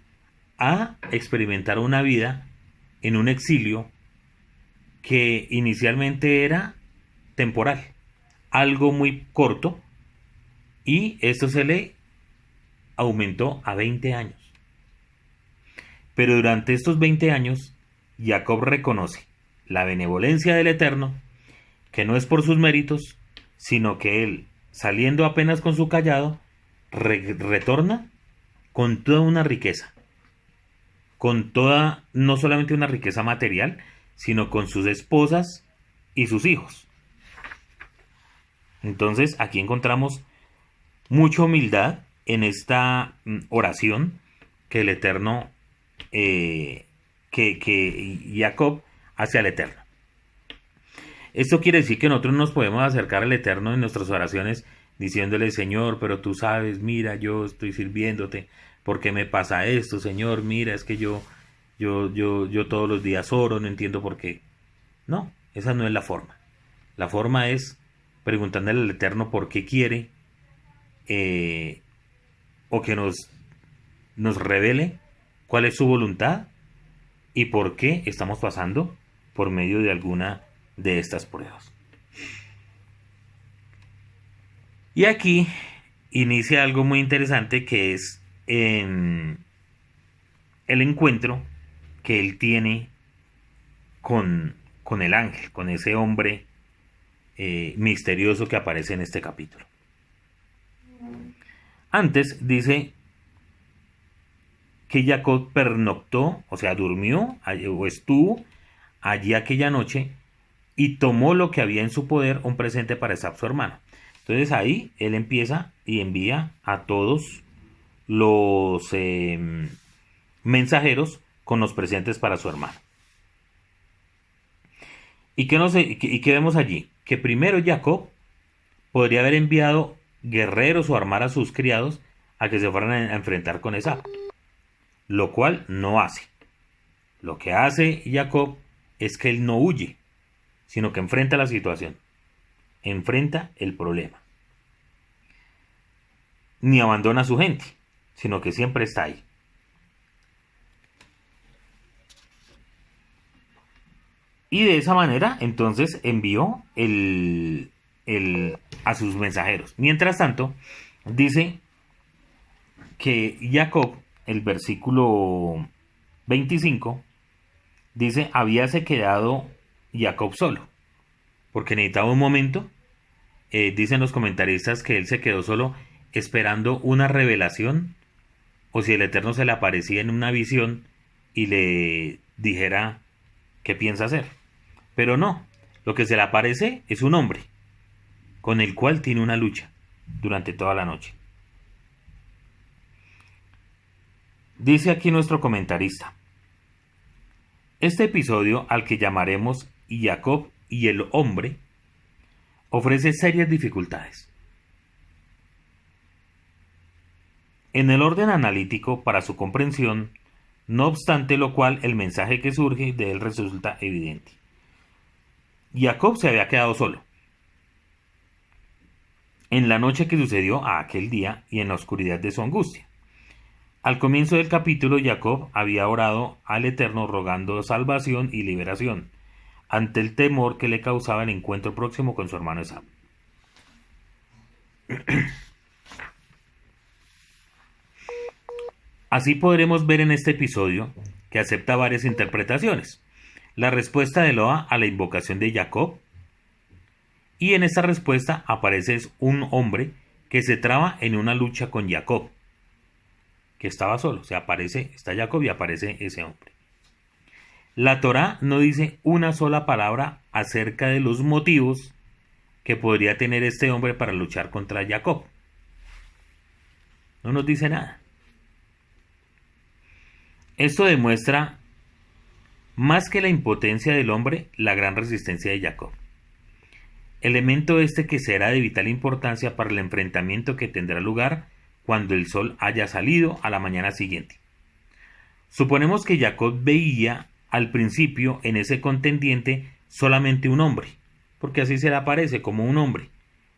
a experimentar una vida en un exilio que inicialmente era temporal, algo muy corto, y esto se le aumentó a 20 años. Pero durante estos 20 años, Jacob reconoce la benevolencia del Eterno, que no es por sus méritos, sino que él, saliendo apenas con su cayado, retorna con toda una riqueza, con toda, no solamente una riqueza material, sino con sus esposas y sus hijos. Entonces aquí encontramos mucha humildad en esta oración que el Eterno, que Jacob hace al Eterno. Esto quiere decir que nosotros nos podemos acercar al Eterno en nuestras oraciones diciéndole, Señor, pero tú sabes, mira, yo estoy sirviéndote, ¿por qué me pasa esto, Señor? Mira, es que yo todos los días oro, no entiendo por qué. No, esa no es la forma. La forma es preguntándole al Eterno por qué quiere o que nos revele cuál es su voluntad y por qué estamos pasando por medio de alguna de estas pruebas. Y aquí inicia algo muy interesante, que es el encuentro que él tiene con el ángel, con ese hombre misterioso que aparece en este capítulo. Antes dice que Jacob pernoctó, o sea, durmió o estuvo allí aquella noche y tomó lo que había en su poder, un presente para Esab su hermano. Entonces ahí él empieza y envía a todos los mensajeros con los presentes para su hermano. ¿Y qué vemos allí? Que primero Jacob podría haber enviado guerreros o armar a sus criados a que se fueran a enfrentar con Esab, lo cual no hace. Lo que hace Jacob es que él no huye, sino que enfrenta la situación, enfrenta el problema. Ni abandona a su gente, sino que siempre está ahí. Y de esa manera, entonces, envió a sus mensajeros. Mientras tanto, dice que Jacob, el versículo 25, dice, habíase quedado Jacob solo, porque necesitaba un momento. Dicen los comentaristas que él se quedó solo esperando una revelación, o si el Eterno se le aparecía en una visión y le dijera qué piensa hacer. Pero no, lo que se le aparece es un hombre con el cual tiene una lucha durante toda la noche. Dice aquí nuestro comentarista: este episodio, al que llamaremos Jacob y el hombre, ofrece serias dificultades. En el orden analítico para su comprensión, no obstante lo cual el mensaje que surge de él resulta evidente. Jacob se había quedado solo en la noche que sucedió a aquel día y en la oscuridad de su angustia. Al comienzo del capítulo, Jacob había orado al Eterno rogando salvación y liberación ante el temor que le causaba el encuentro próximo con su hermano Esab. Así podremos ver en este episodio que acepta varias interpretaciones. La respuesta de Eloa a la invocación de Jacob, y en esta respuesta aparece un hombre que se traba en una lucha con Jacob, que estaba solo. O sea, está Jacob y aparece ese hombre. La Torá no dice una sola palabra acerca de los motivos que podría tener este hombre para luchar contra Jacob. No nos dice nada. Esto demuestra más que la impotencia del hombre, la gran resistencia de Jacob. Elemento este que será de vital importancia para el enfrentamiento que tendrá lugar cuando el sol haya salido a la mañana siguiente. Suponemos que Jacob veía al principio en ese contendiente solamente un hombre, porque así se le aparece como un hombre,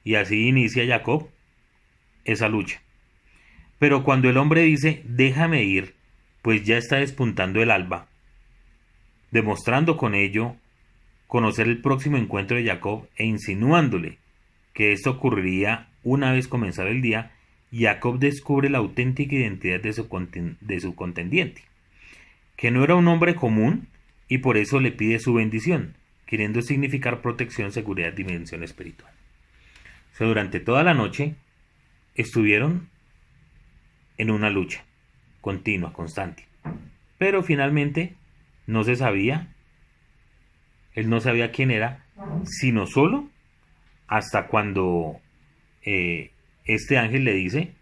y así inicia Jacob esa lucha. Pero cuando el hombre dice, déjame ir, pues ya está despuntando el alba, demostrando con ello conocer el próximo encuentro de Jacob e insinuándole que esto ocurriría una vez comenzado el día, Jacob descubre la auténtica identidad de su contendiente, que no era un hombre común, y por eso le pide su bendición, queriendo significar protección, seguridad, dimensión espiritual. O sea, durante toda la noche estuvieron en una lucha continua, constante, pero finalmente no se sabía, él no sabía quién era, sino solo hasta cuando este ángel le dice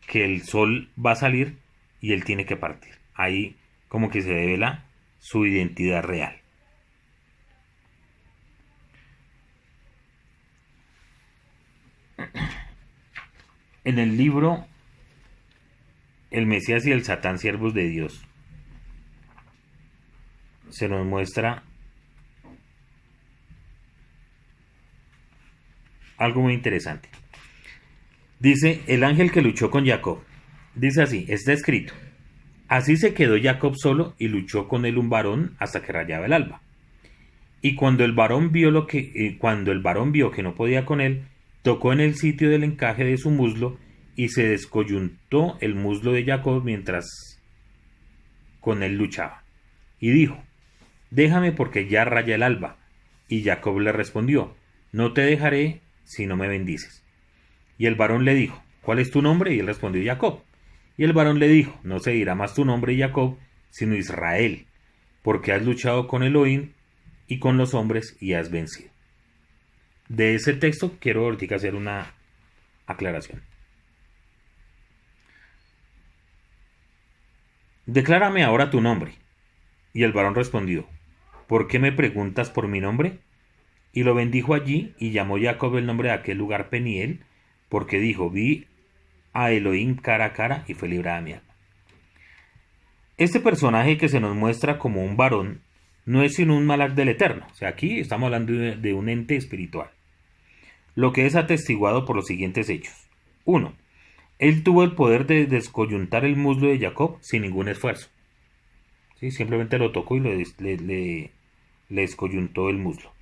que el sol va a salir y él tiene que partir. Ahí como que se devela su identidad real. En el libro El Mesías y el Satán, siervos de Dios, se nos muestra algo muy interesante. Dice, el ángel que luchó con Jacob. Dice así, está escrito: así se quedó Jacob solo y luchó con él un varón hasta que rayaba el alba. Y cuando el varón vio que no podía con él, tocó en el sitio del encaje de su muslo y se descoyuntó el muslo de Jacob mientras con él luchaba. Y dijo, déjame porque ya raya el alba. Y Jacob le respondió, no te dejaré si no me bendices. Y el varón le dijo, ¿cuál es tu nombre? Y él respondió, Jacob. Y el varón le dijo, no se dirá más tu nombre Jacob, sino Israel, porque has luchado con Elohim y con los hombres y has vencido. De ese texto quiero ahorita hacer una aclaración. Declárame ahora tu nombre. Y el varón respondió, ¿por qué me preguntas por mi nombre? Y lo bendijo allí y llamó Jacob el nombre de aquel lugar Peniel, porque dijo, vi a Elohim cara a cara y fue librada mi alma. Este personaje que se nos muestra como un varón no es sino un malaj del Eterno. O sea, aquí estamos hablando de un ente espiritual. Lo que es atestiguado por los siguientes hechos. 1. Él tuvo el poder de descoyuntar el muslo de Jacob sin ningún esfuerzo. ¿Sí? Simplemente lo tocó y le descoyuntó el muslo.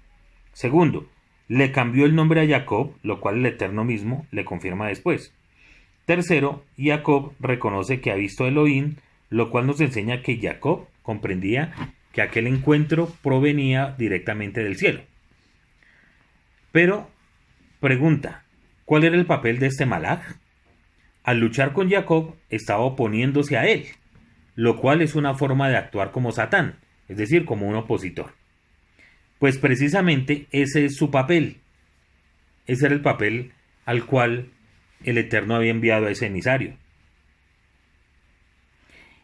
Segundo, le cambió el nombre a Jacob, lo cual el Eterno mismo le confirma después. Tercero, Jacob reconoce que ha visto a Elohim, lo cual nos enseña que Jacob comprendía que aquel encuentro provenía directamente del cielo. Pero, pregunta, ¿cuál era el papel de este malaj? Al luchar con Jacob, estaba oponiéndose a él, lo cual es una forma de actuar como Satán, es decir, como un opositor. Pues precisamente ese es su papel. Ese era el papel al cual el Eterno había enviado a ese emisario.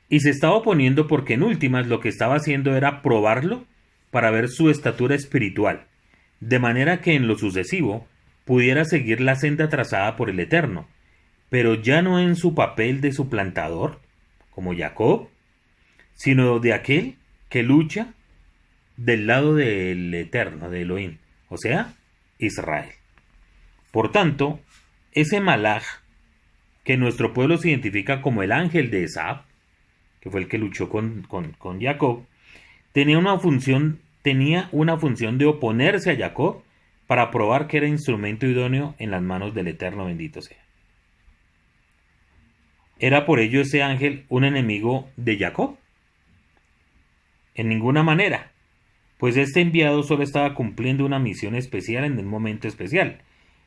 Y se estaba oponiendo porque en últimas lo que estaba haciendo era probarlo para ver su estatura espiritual, de manera que en lo sucesivo pudiera seguir la senda trazada por el Eterno, pero ya no en su papel de suplantador, como Jacob, sino de aquel que lucha del lado del Eterno, de Elohim, o sea, Israel. Por tanto, ese malaj que nuestro pueblo se identifica como el ángel de Esab, que fue el que luchó con Jacob, tenía una función de oponerse a Jacob para probar que era instrumento idóneo en las manos del Eterno, bendito sea. ¿Era por ello ese ángel un enemigo de Jacob? En ninguna manera, pues este enviado solo estaba cumpliendo una misión especial en un momento especial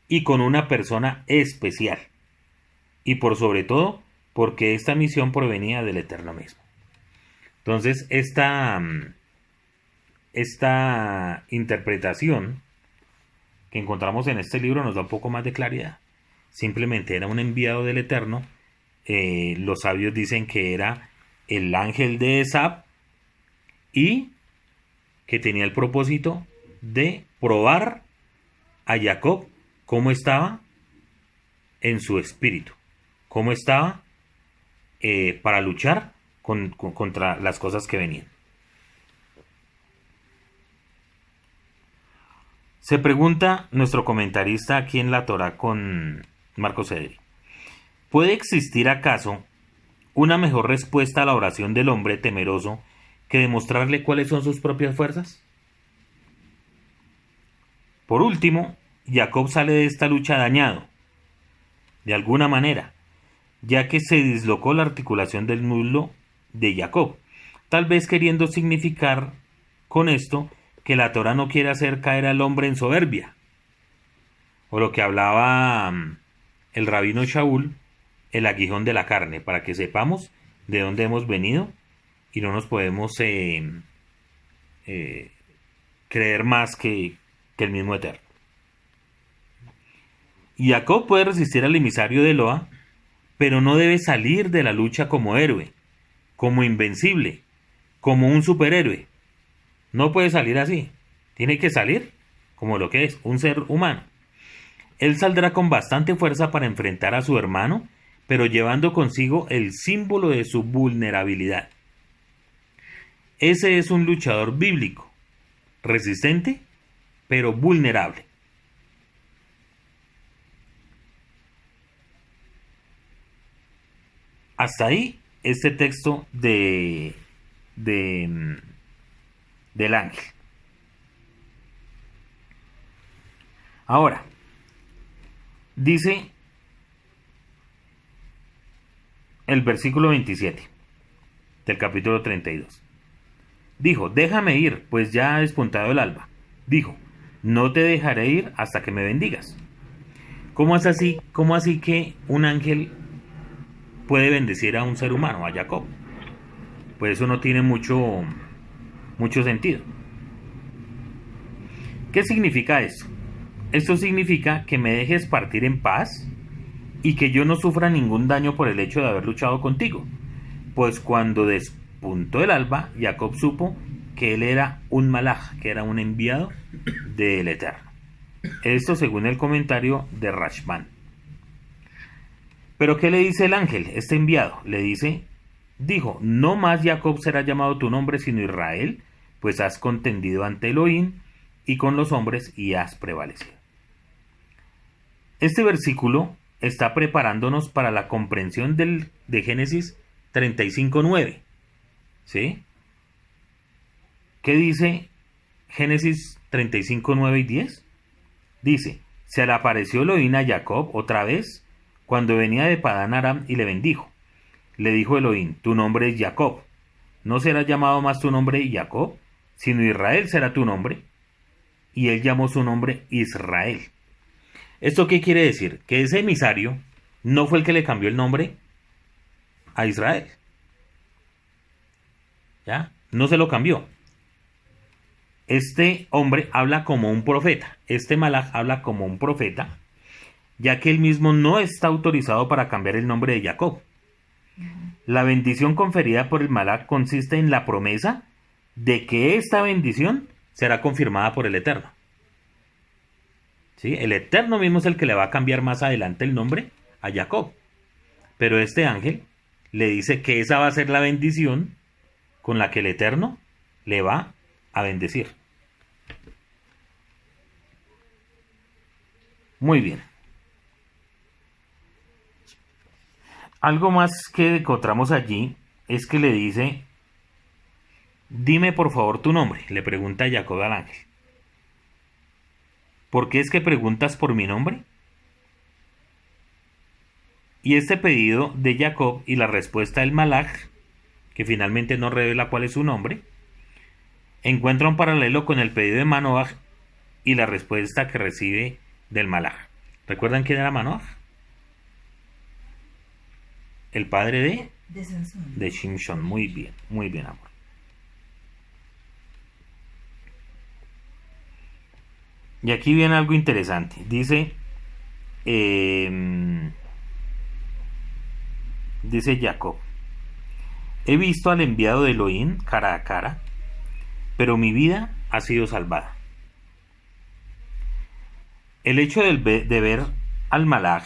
y con una persona especial. Y por sobre todo, porque esta misión provenía del Eterno mismo. Entonces, esta interpretación que encontramos en este libro nos da un poco más de claridad. Simplemente era un enviado del Eterno. Los sabios dicen que era el ángel de Esab y que tenía el propósito de probar a Jacob cómo estaba en su espíritu, cómo estaba para luchar contra las cosas que venían. Se pregunta nuestro comentarista aquí en la Torá con Marcos Ederi, ¿puede existir acaso una mejor respuesta a la oración del hombre temeroso que demostrarle cuáles son sus propias fuerzas? Por último, Jacob sale de esta lucha dañado, de alguna manera, ya que se dislocó la articulación del muslo de Jacob, tal vez queriendo significar con esto que la Torá no quiere hacer caer al hombre en soberbia, o lo que hablaba el rabino Shaul, el aguijón de la carne, para que sepamos de dónde hemos venido y no nos podemos creer más que el mismo Eterno. Y Jacob puede resistir al emisario de Eloa, pero no debe salir de la lucha como héroe, como invencible, como un superhéroe. No puede salir así. Tiene que salir como lo que es, un ser humano. Él saldrá con bastante fuerza para enfrentar a su hermano, pero llevando consigo el símbolo de su vulnerabilidad. Ese es un luchador bíblico, resistente, pero vulnerable. Hasta ahí este texto del ángel. Ahora, dice el versículo 27 del capítulo 32. Dijo, déjame ir, pues ya ha despuntado el alba. Dijo, no te dejaré ir hasta que me bendigas. cómo así que un ángel puede bendecir a un ser humano, a Jacob? Pues eso no tiene mucho sentido. ¿Qué significa esto? Esto significa que me dejes partir en paz y que yo no sufra ningún daño por el hecho de haber luchado contigo. Pues cuando despuntó el alba, Jacob supo que él era un malaj, que era un enviado del Eterno. Esto según el comentario de Rashban. Pero ¿qué le dice el ángel, este enviado? Le dijo, no más Jacob será llamado tu nombre sino Israel, pues has contendido ante Elohim y con los hombres y has prevalecido. Este versículo está preparándonos para la comprensión de Génesis 35:9. ¿Sí? ¿Qué dice Génesis 35:9 y 10? Dice, se le apareció Elohim a Jacob otra vez cuando venía de Padán Aram y le bendijo. Le dijo Elohim, tu nombre es Jacob. No será llamado más tu nombre Jacob, sino Israel será tu nombre. Y él llamó su nombre Israel. ¿Esto qué quiere decir? Que ese emisario no fue el que le cambió el nombre a Israel. ¿Ya? No se lo cambió. Este hombre habla como un profeta. Este malaj habla como un profeta, ya que él mismo no está autorizado para cambiar el nombre de Jacob. La bendición conferida por el malaj consiste en la promesa de que esta bendición será confirmada por el Eterno. ¿Sí? El Eterno mismo es el que le va a cambiar más adelante el nombre a Jacob. Pero este ángel le dice que esa va a ser la bendición con la que el Eterno le va a bendecir. Muy bien. Algo más que encontramos allí es que le dice, dime por favor tu nombre, le pregunta Jacob al ángel. ¿Por qué es que preguntas por mi nombre? Y este pedido de Jacob y la respuesta del malaj, que finalmente no revela cuál es su nombre, encuentra un paralelo con el pedido de Manoaj y la respuesta que recibe del malaj. ¿Recuerdan quién era Manoaj? El padre de Shimshon. Muy bien, amor. Y aquí viene algo interesante. Dice Jacob, he visto al enviado de Elohim cara a cara, pero mi vida ha sido salvada. El hecho de ver al malaj,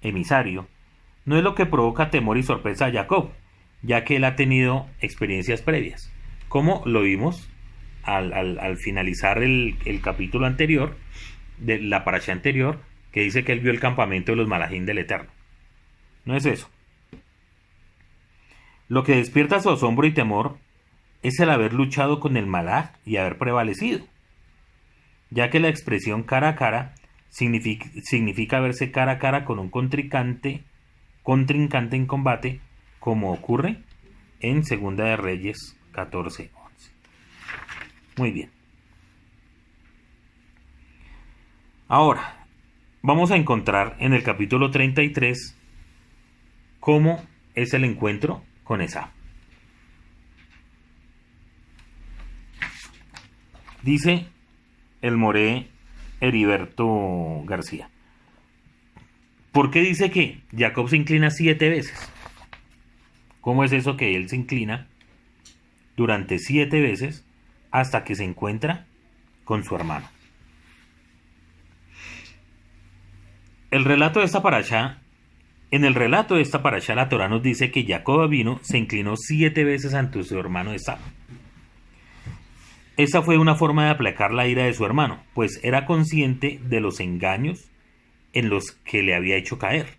emisario, no es lo que provoca temor y sorpresa a Jacob, ya que él ha tenido experiencias previas, como lo vimos al finalizar el capítulo anterior, de la parasha anterior, que dice que él vio el campamento de los malajim del Eterno. No es eso. Lo que despierta su asombro y temor es el haber luchado con el malaj y haber prevalecido, ya que la expresión cara a cara significa verse cara a cara con un contrincante en combate, como ocurre en Segunda de Reyes 14:11. Muy bien. Ahora, vamos a encontrar en el capítulo 33 cómo es el encuentro con Esaf. Dice el moré Heriberto García, ¿por qué dice que Jacob se inclina 7 veces? ¿Cómo es eso que él se inclina durante 7 veces hasta que se encuentra con su hermano? En el relato de esta parashá, la Torá nos dice que Jacob vino, se inclinó 7 veces ante su hermano Esaf. Esa fue una forma de aplacar la ira de su hermano, pues era consciente de los engaños en los que le había hecho caer.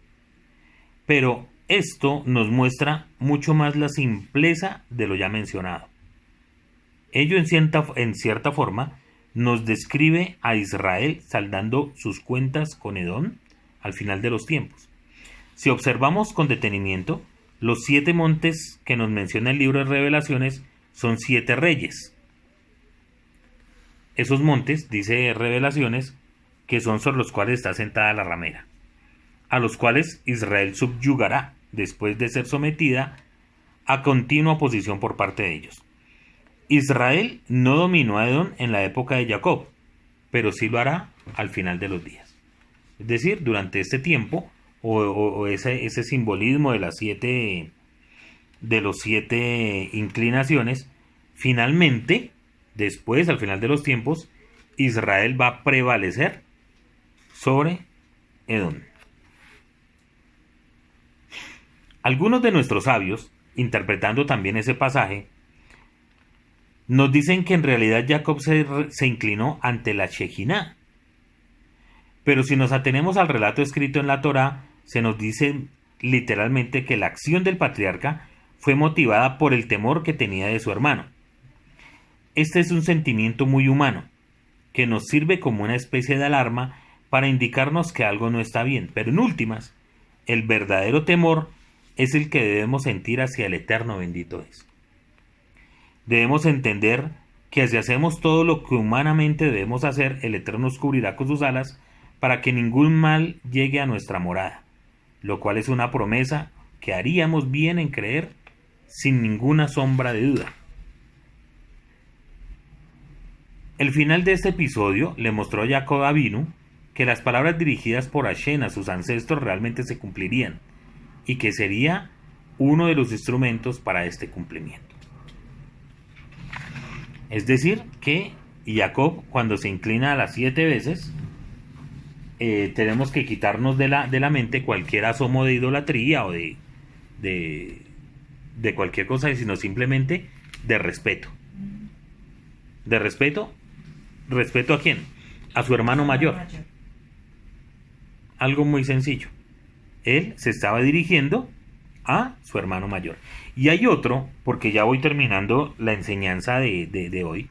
Pero esto nos muestra mucho más la simpleza de lo ya mencionado. Ello en cierta forma nos describe a Israel saldando sus cuentas con Edom al final de los tiempos. Si observamos con detenimiento, los 7 montes que nos menciona el libro de Revelaciones son 7 reyes. Esos montes, dice Revelaciones, que son sobre los cuales está sentada la ramera, a los cuales Israel subyugará después de ser sometida a continua oposición por parte de ellos. Israel no dominó a Edom en la época de Jacob, pero sí lo hará al final de los días. Es decir, durante este tiempo, o ese simbolismo de los siete inclinaciones, finalmente, después, al final de los tiempos, Israel va a prevalecer sobre Edom. Algunos de nuestros sabios, interpretando también ese pasaje, nos dicen que en realidad Jacob se inclinó ante la Shejinah. Pero si nos atenemos al relato escrito en la Torá, se nos dice literalmente que la acción del patriarca fue motivada por el temor que tenía de su hermano. Este es un sentimiento muy humano, que nos sirve como una especie de alarma para indicarnos que algo no está bien, pero en últimas, el verdadero temor es el que debemos sentir hacia el Eterno bendito es. Debemos entender que si hacemos todo lo que humanamente debemos hacer, el Eterno nos cubrirá con sus alas para que ningún mal llegue a nuestra morada, lo cual es una promesa que haríamos bien en creer sin ninguna sombra de duda. El final de este episodio le mostró a Jacob Avinu que las palabras dirigidas por Hashem a sus ancestros realmente se cumplirían y que sería uno de los instrumentos para este cumplimiento. Es decir, que Jacob, cuando se inclina a las 7 veces, tenemos que quitarnos de la mente cualquier asomo de idolatría o de cualquier cosa, sino simplemente de respeto. ¿De respeto? ¿Respeto a quién? A su hermano mayor. Algo muy sencillo. Él se estaba dirigiendo a su hermano mayor. Y hay otro, porque ya voy terminando la enseñanza de hoy.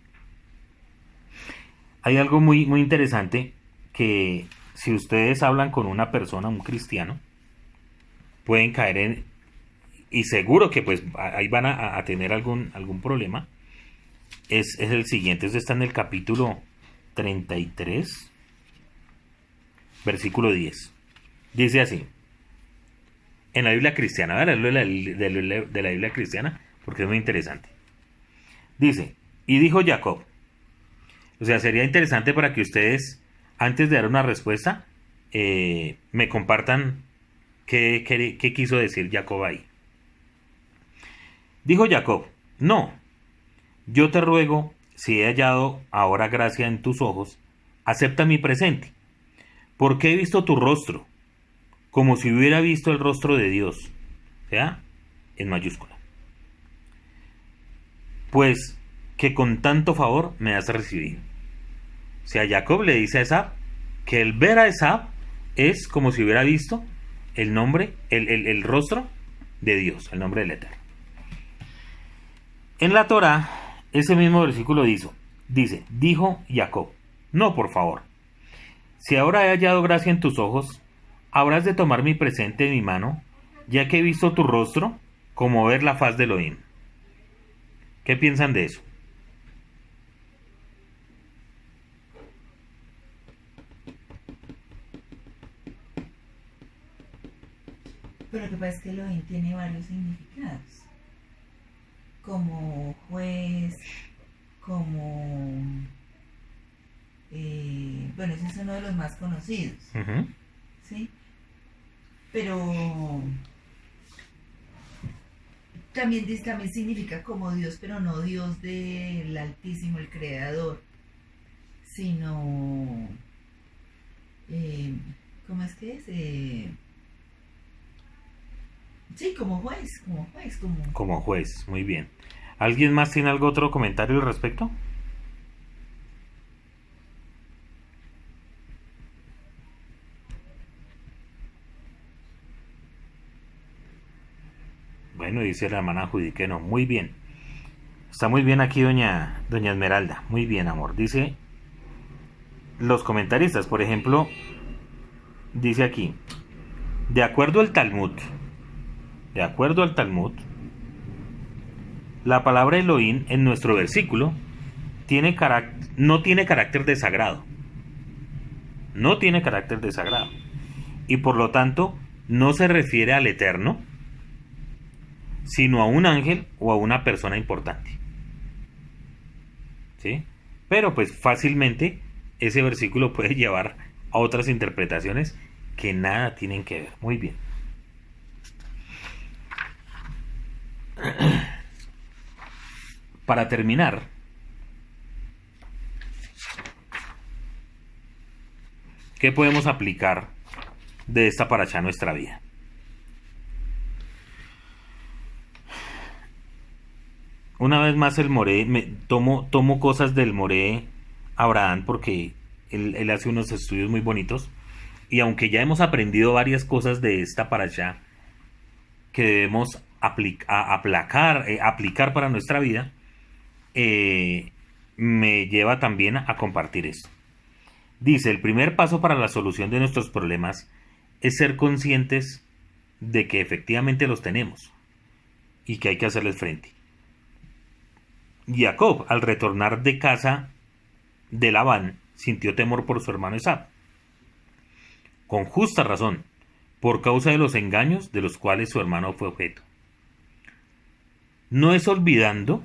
Hay algo muy, muy interesante que si ustedes hablan con una persona, un cristiano, pueden caer en, y seguro que pues ahí van a tener algún problema. Es el siguiente. Eso está en el capítulo 33, versículo 10. Dice así, en la Biblia cristiana, ¿verdad? De la Biblia cristiana, porque es muy interesante. Dice, y dijo Jacob, o sea, sería interesante para que ustedes, antes de dar una respuesta, me compartan qué quiso decir Jacob ahí. Dijo Jacob, no, yo te ruego, si he hallado ahora gracia en tus ojos, acepta mi presente, porque he visto tu rostro, como si hubiera visto el rostro de Dios, o sea, en mayúscula. Pues que con tanto favor me has recibido. O sea, Jacob le dice a Esab que el ver a Esab es como si hubiera visto el nombre, el rostro de Dios, el nombre del Eterno. En la Torá, ese mismo versículo dice, dijo Jacob, no, por favor, si ahora he hallado gracia en tus ojos, habrás de tomar mi presente en mi mano, ya que he visto tu rostro, como ver la faz de Elohim. ¿Qué piensan de eso? Pero lo que pasa es que Elohim tiene varios significados. Como juez, como... bueno, ese es uno de los más conocidos. Uh-huh. ¿Sí? Pero... También significa como Dios, pero no Dios del Altísimo, el Creador, sino... ¿cómo es que es? Sí, como juez. Como juez, muy bien. ¿Alguien más tiene algún otro comentario al respecto? Bueno, dice la hermana Judy que no. Muy bien. Está muy bien aquí doña Esmeralda. Muy bien, amor. Dice los comentaristas, por ejemplo, dice aquí, de acuerdo al Talmud, la palabra Elohim en nuestro versículo no tiene carácter de sagrado. no tiene carácter de sagrado. Y por lo tanto, no se refiere al Eterno, sino a un ángel o a una persona importante. ¿Sí? Pero pues fácilmente ese versículo puede llevar a otras interpretaciones que nada tienen que ver. Muy bien. Para terminar, ¿qué podemos aplicar de esta parashá a nuestra vida? Una vez más el Moré, tomo cosas del Moré Abraham porque él hace unos estudios muy bonitos, y aunque ya hemos aprendido varias cosas de esta parashá que debemos aplicar para nuestra vida, me lleva también a compartir esto. Dice, el primer paso para la solución de nuestros problemas es ser conscientes de que efectivamente los tenemos y que hay que hacerles frente. Jacob, al retornar de casa de Labán, sintió temor por su hermano Esau, con justa razón, por causa de los engaños de los cuales su hermano fue objeto. No es olvidando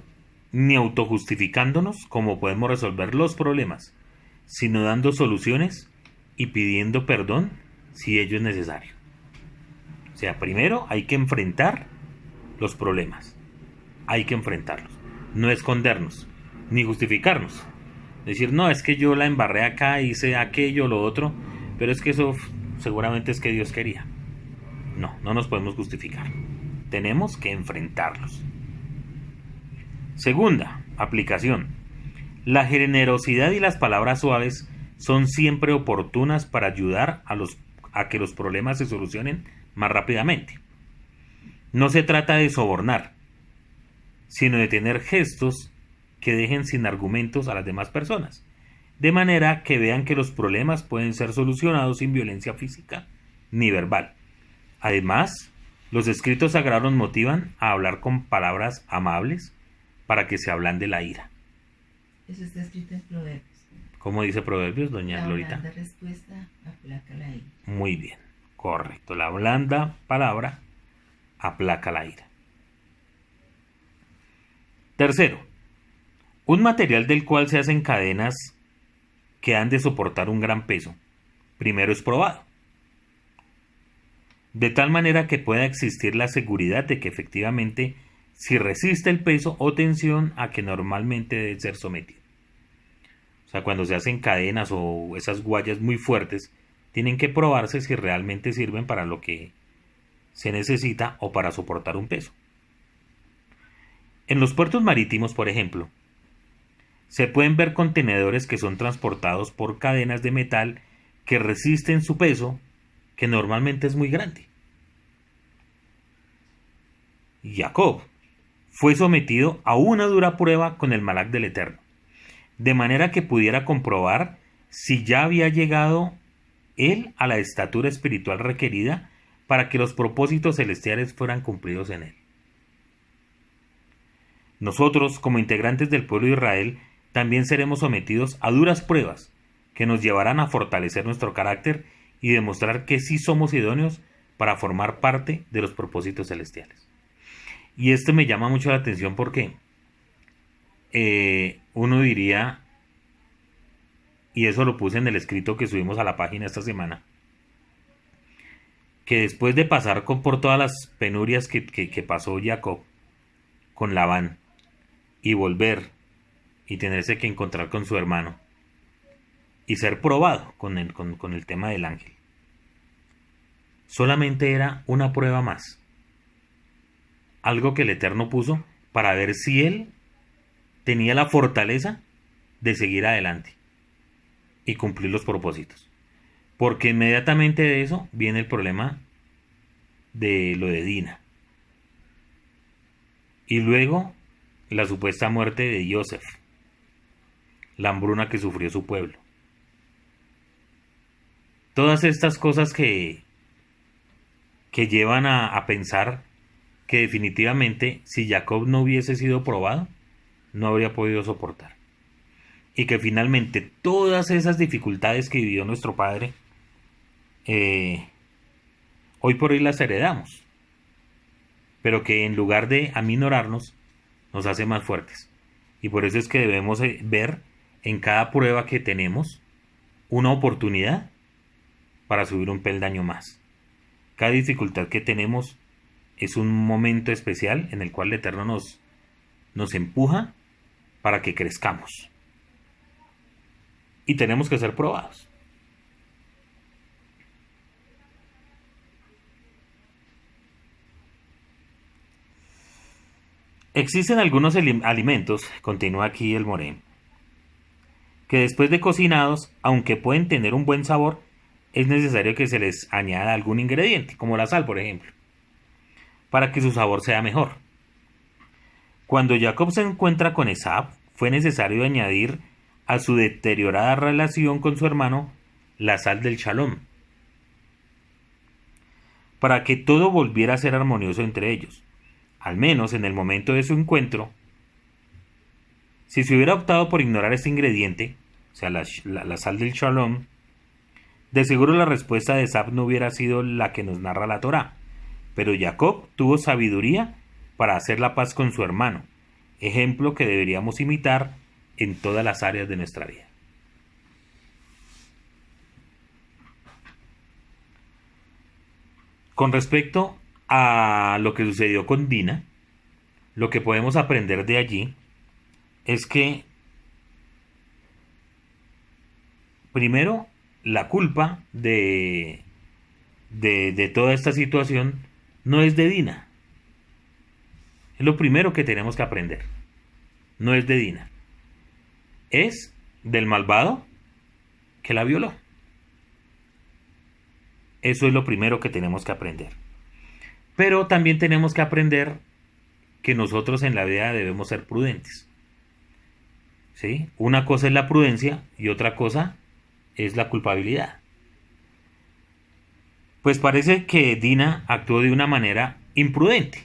ni autojustificándonos como podemos resolver los problemas, sino dando soluciones y pidiendo perdón si ello es necesario. O sea, primero hay que enfrentar los problemas, hay que enfrentarlos, no escondernos, ni justificarnos. Decir, no, es que yo la embarré acá, hice aquello, lo otro, pero es que eso seguramente es que Dios quería. No, no nos podemos justificar. Tenemos que enfrentarlos. Segunda aplicación. La generosidad y las palabras suaves son siempre oportunas para ayudar a que los problemas se solucionen más rápidamente. No se trata de sobornar, sino de tener gestos que dejen sin argumentos a las demás personas, de manera que vean que los problemas pueden ser solucionados sin violencia física ni verbal. Además, los escritos sagrados motivan a hablar con palabras amables para que se ablande la ira. Eso está escrito en Proverbios. ¿Cómo dice Proverbios, doña Glorita? La blanda respuesta aplaca la ira. Muy bien, correcto. La blanda palabra aplaca la ira. Tercero, un material del cual se hacen cadenas que han de soportar un gran peso, primero es probado, de tal manera que pueda existir la seguridad de que efectivamente si resiste el peso o tensión a que normalmente debe ser sometido. O sea, cuando se hacen cadenas o esas guayas muy fuertes, tienen que probarse si realmente sirven para lo que se necesita o para soportar un peso. En los puertos marítimos, por ejemplo, se pueden ver contenedores que son transportados por cadenas de metal que resisten su peso, que normalmente es muy grande. Jacob fue sometido a una dura prueba con el Malak del Eterno, de manera que pudiera comprobar si ya había llegado él a la estatura espiritual requerida para que los propósitos celestiales fueran cumplidos en él. Nosotros, como integrantes del pueblo de Israel, también seremos sometidos a duras pruebas que nos llevarán a fortalecer nuestro carácter y demostrar que sí somos idóneos para formar parte de los propósitos celestiales. Y esto me llama mucho la atención porque uno diría, y eso lo puse en el escrito que subimos a la página esta semana, que después de pasar por todas las penurias que pasó Jacob con Labán y volver y tenerse que encontrar con su hermano y ser probado con el tema del ángel, solamente era una prueba más, algo que el Eterno puso para ver si él tenía la fortaleza de seguir adelante y cumplir los propósitos, porque inmediatamente de eso viene el problema de lo de Dina y luego la supuesta muerte de Yosef, la hambruna que sufrió su pueblo. Todas estas cosas que llevan a pensar que definitivamente si Jacob no hubiese sido probado, no habría podido soportar. y que finalmente todas esas dificultades que vivió nuestro padre, hoy por hoy las heredamos, pero que en lugar de aminorarnos, nos hace más fuertes. Y por eso es que debemos ver en cada prueba que tenemos una oportunidad para subir un peldaño más. Cada dificultad que tenemos es un momento especial en el cual el Eterno nos empuja para que crezcamos. Y tenemos que ser probados. Existen algunos alimentos, continúa aquí el Moré, que después de cocinados, aunque pueden tener un buen sabor, es necesario que se les añada algún ingrediente, como la sal, por ejemplo, para que su sabor sea mejor. Cuando Jacob se encuentra con Esaú, fue necesario añadir a su deteriorada relación con su hermano la sal del shalom, para que todo volviera a ser armonioso entre ellos. Al menos en el momento de su encuentro, si se hubiera optado por ignorar este ingrediente, o sea, la sal del shalom, de seguro la respuesta de Esaú no hubiera sido la que nos narra la Torá. Pero Jacob tuvo sabiduría para hacer la paz con su hermano, ejemplo que deberíamos imitar en todas las áreas de nuestra vida. Con respecto a lo que sucedió con Dina, lo que podemos aprender de allí es que, primero, la culpa de toda esta situación no es de Dina. Es lo primero que tenemos que aprender. No es de Dina. Es del malvado que la violó. Eso es lo primero que tenemos que aprender. Pero también tenemos que aprender que nosotros en la vida debemos ser prudentes. ¿Sí? Una cosa es la prudencia y otra cosa es la culpabilidad. Pues parece que Dina actuó de una manera imprudente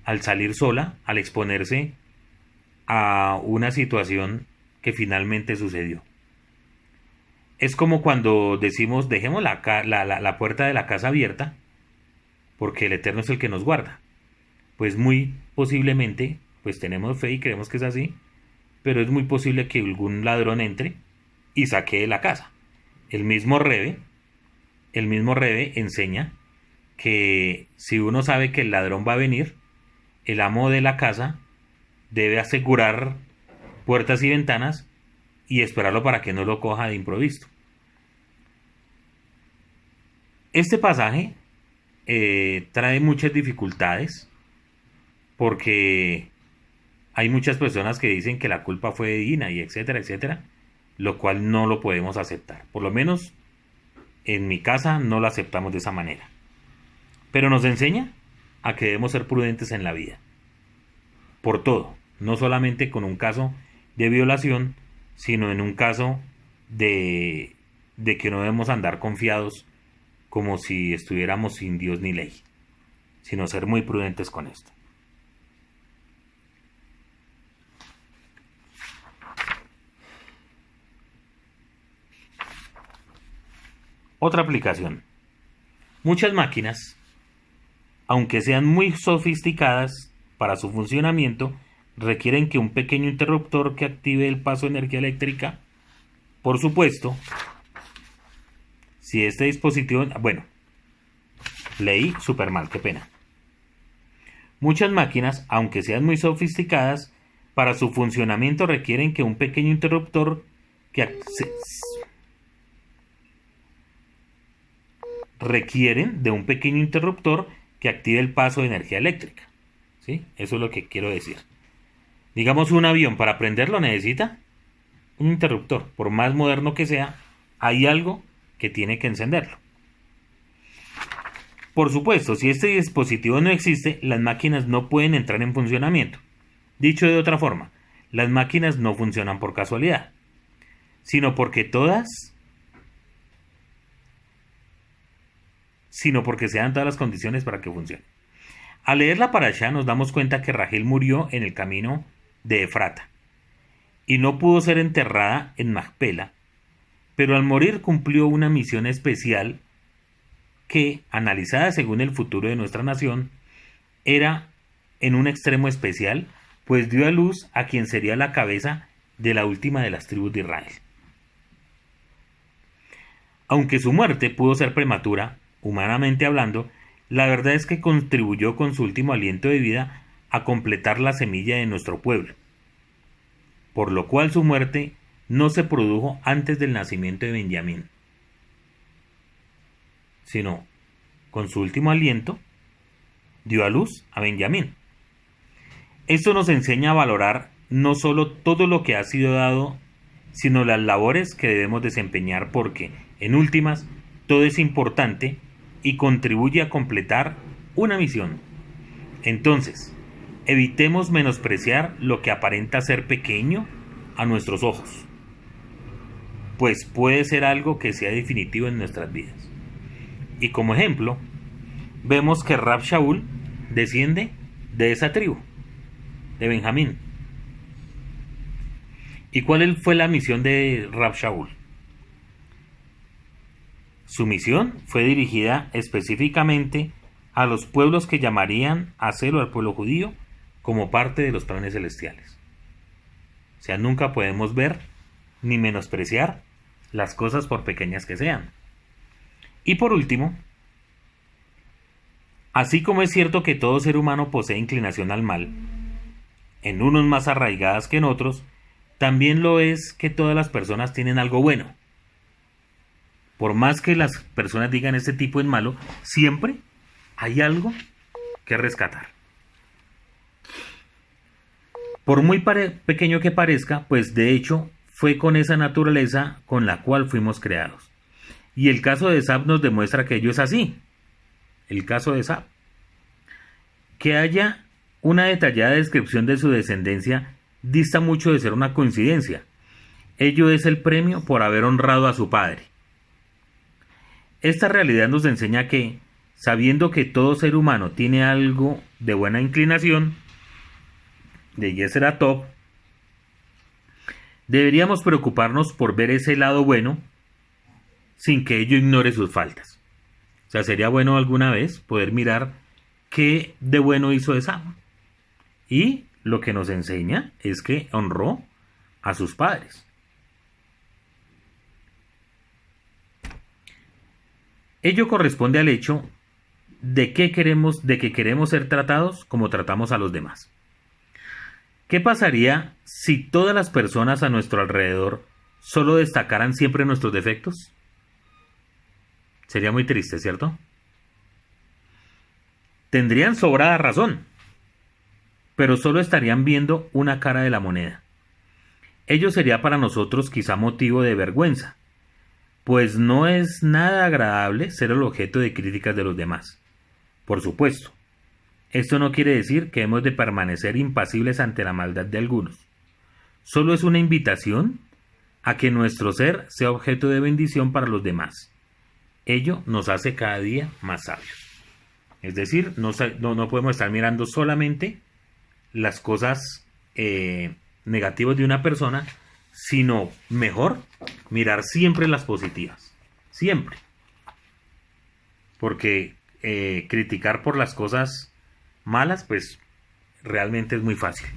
al salir sola, al exponerse a una situación que finalmente sucedió. Es como cuando decimos dejemos la puerta de la casa abierta porque el Eterno es el que nos guarda. Pues muy posiblemente, pues tenemos fe y creemos que es así, pero es muy posible que algún ladrón entre y saquee la casa. El mismo Rebe enseña que si uno sabe que el ladrón va a venir, el amo de la casa debe asegurar puertas y ventanas y esperarlo para que no lo coja de improviso. Este pasaje trae muchas dificultades porque hay muchas personas que dicen que la culpa fue de Dina y etcétera, etcétera, lo cual no lo podemos aceptar. Por lo menos en mi casa no lo aceptamos de esa manera. Pero nos enseña a que debemos ser prudentes en la vida. Por todo. No solamente con un caso de violación, sino en un caso de que no debemos andar confiados como si estuviéramos sin Dios ni ley, sino ser muy prudentes con esto. Otra aplicación. Muchas máquinas, aunque sean muy sofisticadas para su funcionamiento, requieren que un pequeño interruptor que active el paso de energía eléctrica. Por supuesto, si este dispositivo... Bueno, leí súper mal, qué pena. Muchas máquinas, aunque sean muy sofisticadas, para su funcionamiento requieren que un pequeño interruptor que requieren de un pequeño interruptor que active el paso de energía eléctrica. ¿Sí? Eso es lo que quiero decir. Digamos, un avión para prenderlo necesita un interruptor. Por más moderno que sea, hay algo que tiene que encenderlo. Por supuesto, si este dispositivo no existe, las máquinas no pueden entrar en funcionamiento. Dicho de otra forma, las máquinas no funcionan por casualidad, sino porque se dan todas las condiciones para que funcione. Al leer la parashá nos damos cuenta que Rachel murió en el camino de Efrata y no pudo ser enterrada en Macpela, pero al morir cumplió una misión especial que, analizada según el futuro de nuestra nación, era en un extremo especial, pues dio a luz a quien sería la cabeza de la última de las tribus de Israel. Aunque su muerte pudo ser prematura, humanamente hablando, la verdad es que contribuyó con su último aliento de vida a completar la semilla de nuestro pueblo, por lo cual su muerte no se produjo antes del nacimiento de Benjamín, sino con su último aliento dio a luz a Benjamín. Esto nos enseña a valorar no solo todo lo que ha sido dado, sino las labores que debemos desempeñar, porque, en últimas, todo es importante y contribuye a completar una misión. Entonces, evitemos menospreciar lo que aparenta ser pequeño a nuestros ojos, pues puede ser algo que sea definitivo en nuestras vidas. Y como ejemplo, vemos que Rab Shaul desciende de esa tribu, de Benjamín. ¿Y cuál fue la misión de Rab Shaul? Su misión fue dirigida específicamente a los pueblos que llamarían a celo al pueblo judío como parte de los planes celestiales. O sea, nunca podemos ver ni menospreciar las cosas por pequeñas que sean. Y por último, así como es cierto que todo ser humano posee inclinación al mal, en unos más arraigadas que en otros, también lo es que todas las personas tienen algo bueno. Por más que las personas digan este tipo es malo, siempre hay algo que rescatar. Por muy pequeño que parezca, pues de hecho fue con esa naturaleza con la cual fuimos creados. Y el caso de Esab nos demuestra que ello es así. El caso de Esab. Que haya una detallada descripción de su descendencia dista mucho de ser una coincidencia. Ello es el premio por haber honrado a su padre. Esta realidad nos enseña que, sabiendo que todo ser humano tiene algo de buena inclinación, de Yeser HaTov, deberíamos preocuparnos por ver ese lado bueno sin que ello ignore sus faltas. O sea, sería bueno alguna vez poder mirar qué de bueno hizo Esab. Y lo que nos enseña es que honró a sus padres. Ello corresponde al hecho de que queremos ser tratados como tratamos a los demás. ¿Qué pasaría si todas las personas a nuestro alrededor solo destacaran siempre nuestros defectos? Sería muy triste, ¿cierto? Tendrían sobrada razón, pero solo estarían viendo una cara de la moneda. Ello sería para nosotros quizá motivo de vergüenza, pues no es nada agradable ser el objeto de críticas de los demás. Por supuesto, esto no quiere decir que hemos de permanecer impasibles ante la maldad de algunos. Solo es una invitación a que nuestro ser sea objeto de bendición para los demás. Ello nos hace cada día más sabios. Es decir, no podemos estar mirando solamente las cosas negativas de una persona, sino mejor mirar siempre las positivas. Siempre. Porque criticar por las cosas malas, pues realmente es muy fácil.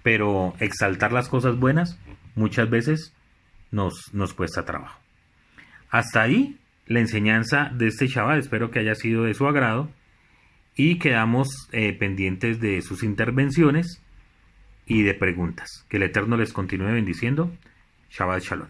Pero exaltar las cosas buenas muchas veces nos cuesta trabajo. Hasta ahí la enseñanza de este Shabbat. Espero que haya sido de su agrado. Y quedamos pendientes de sus intervenciones y de preguntas. Que el Eterno les continúe bendiciendo. Shabbat Shalom.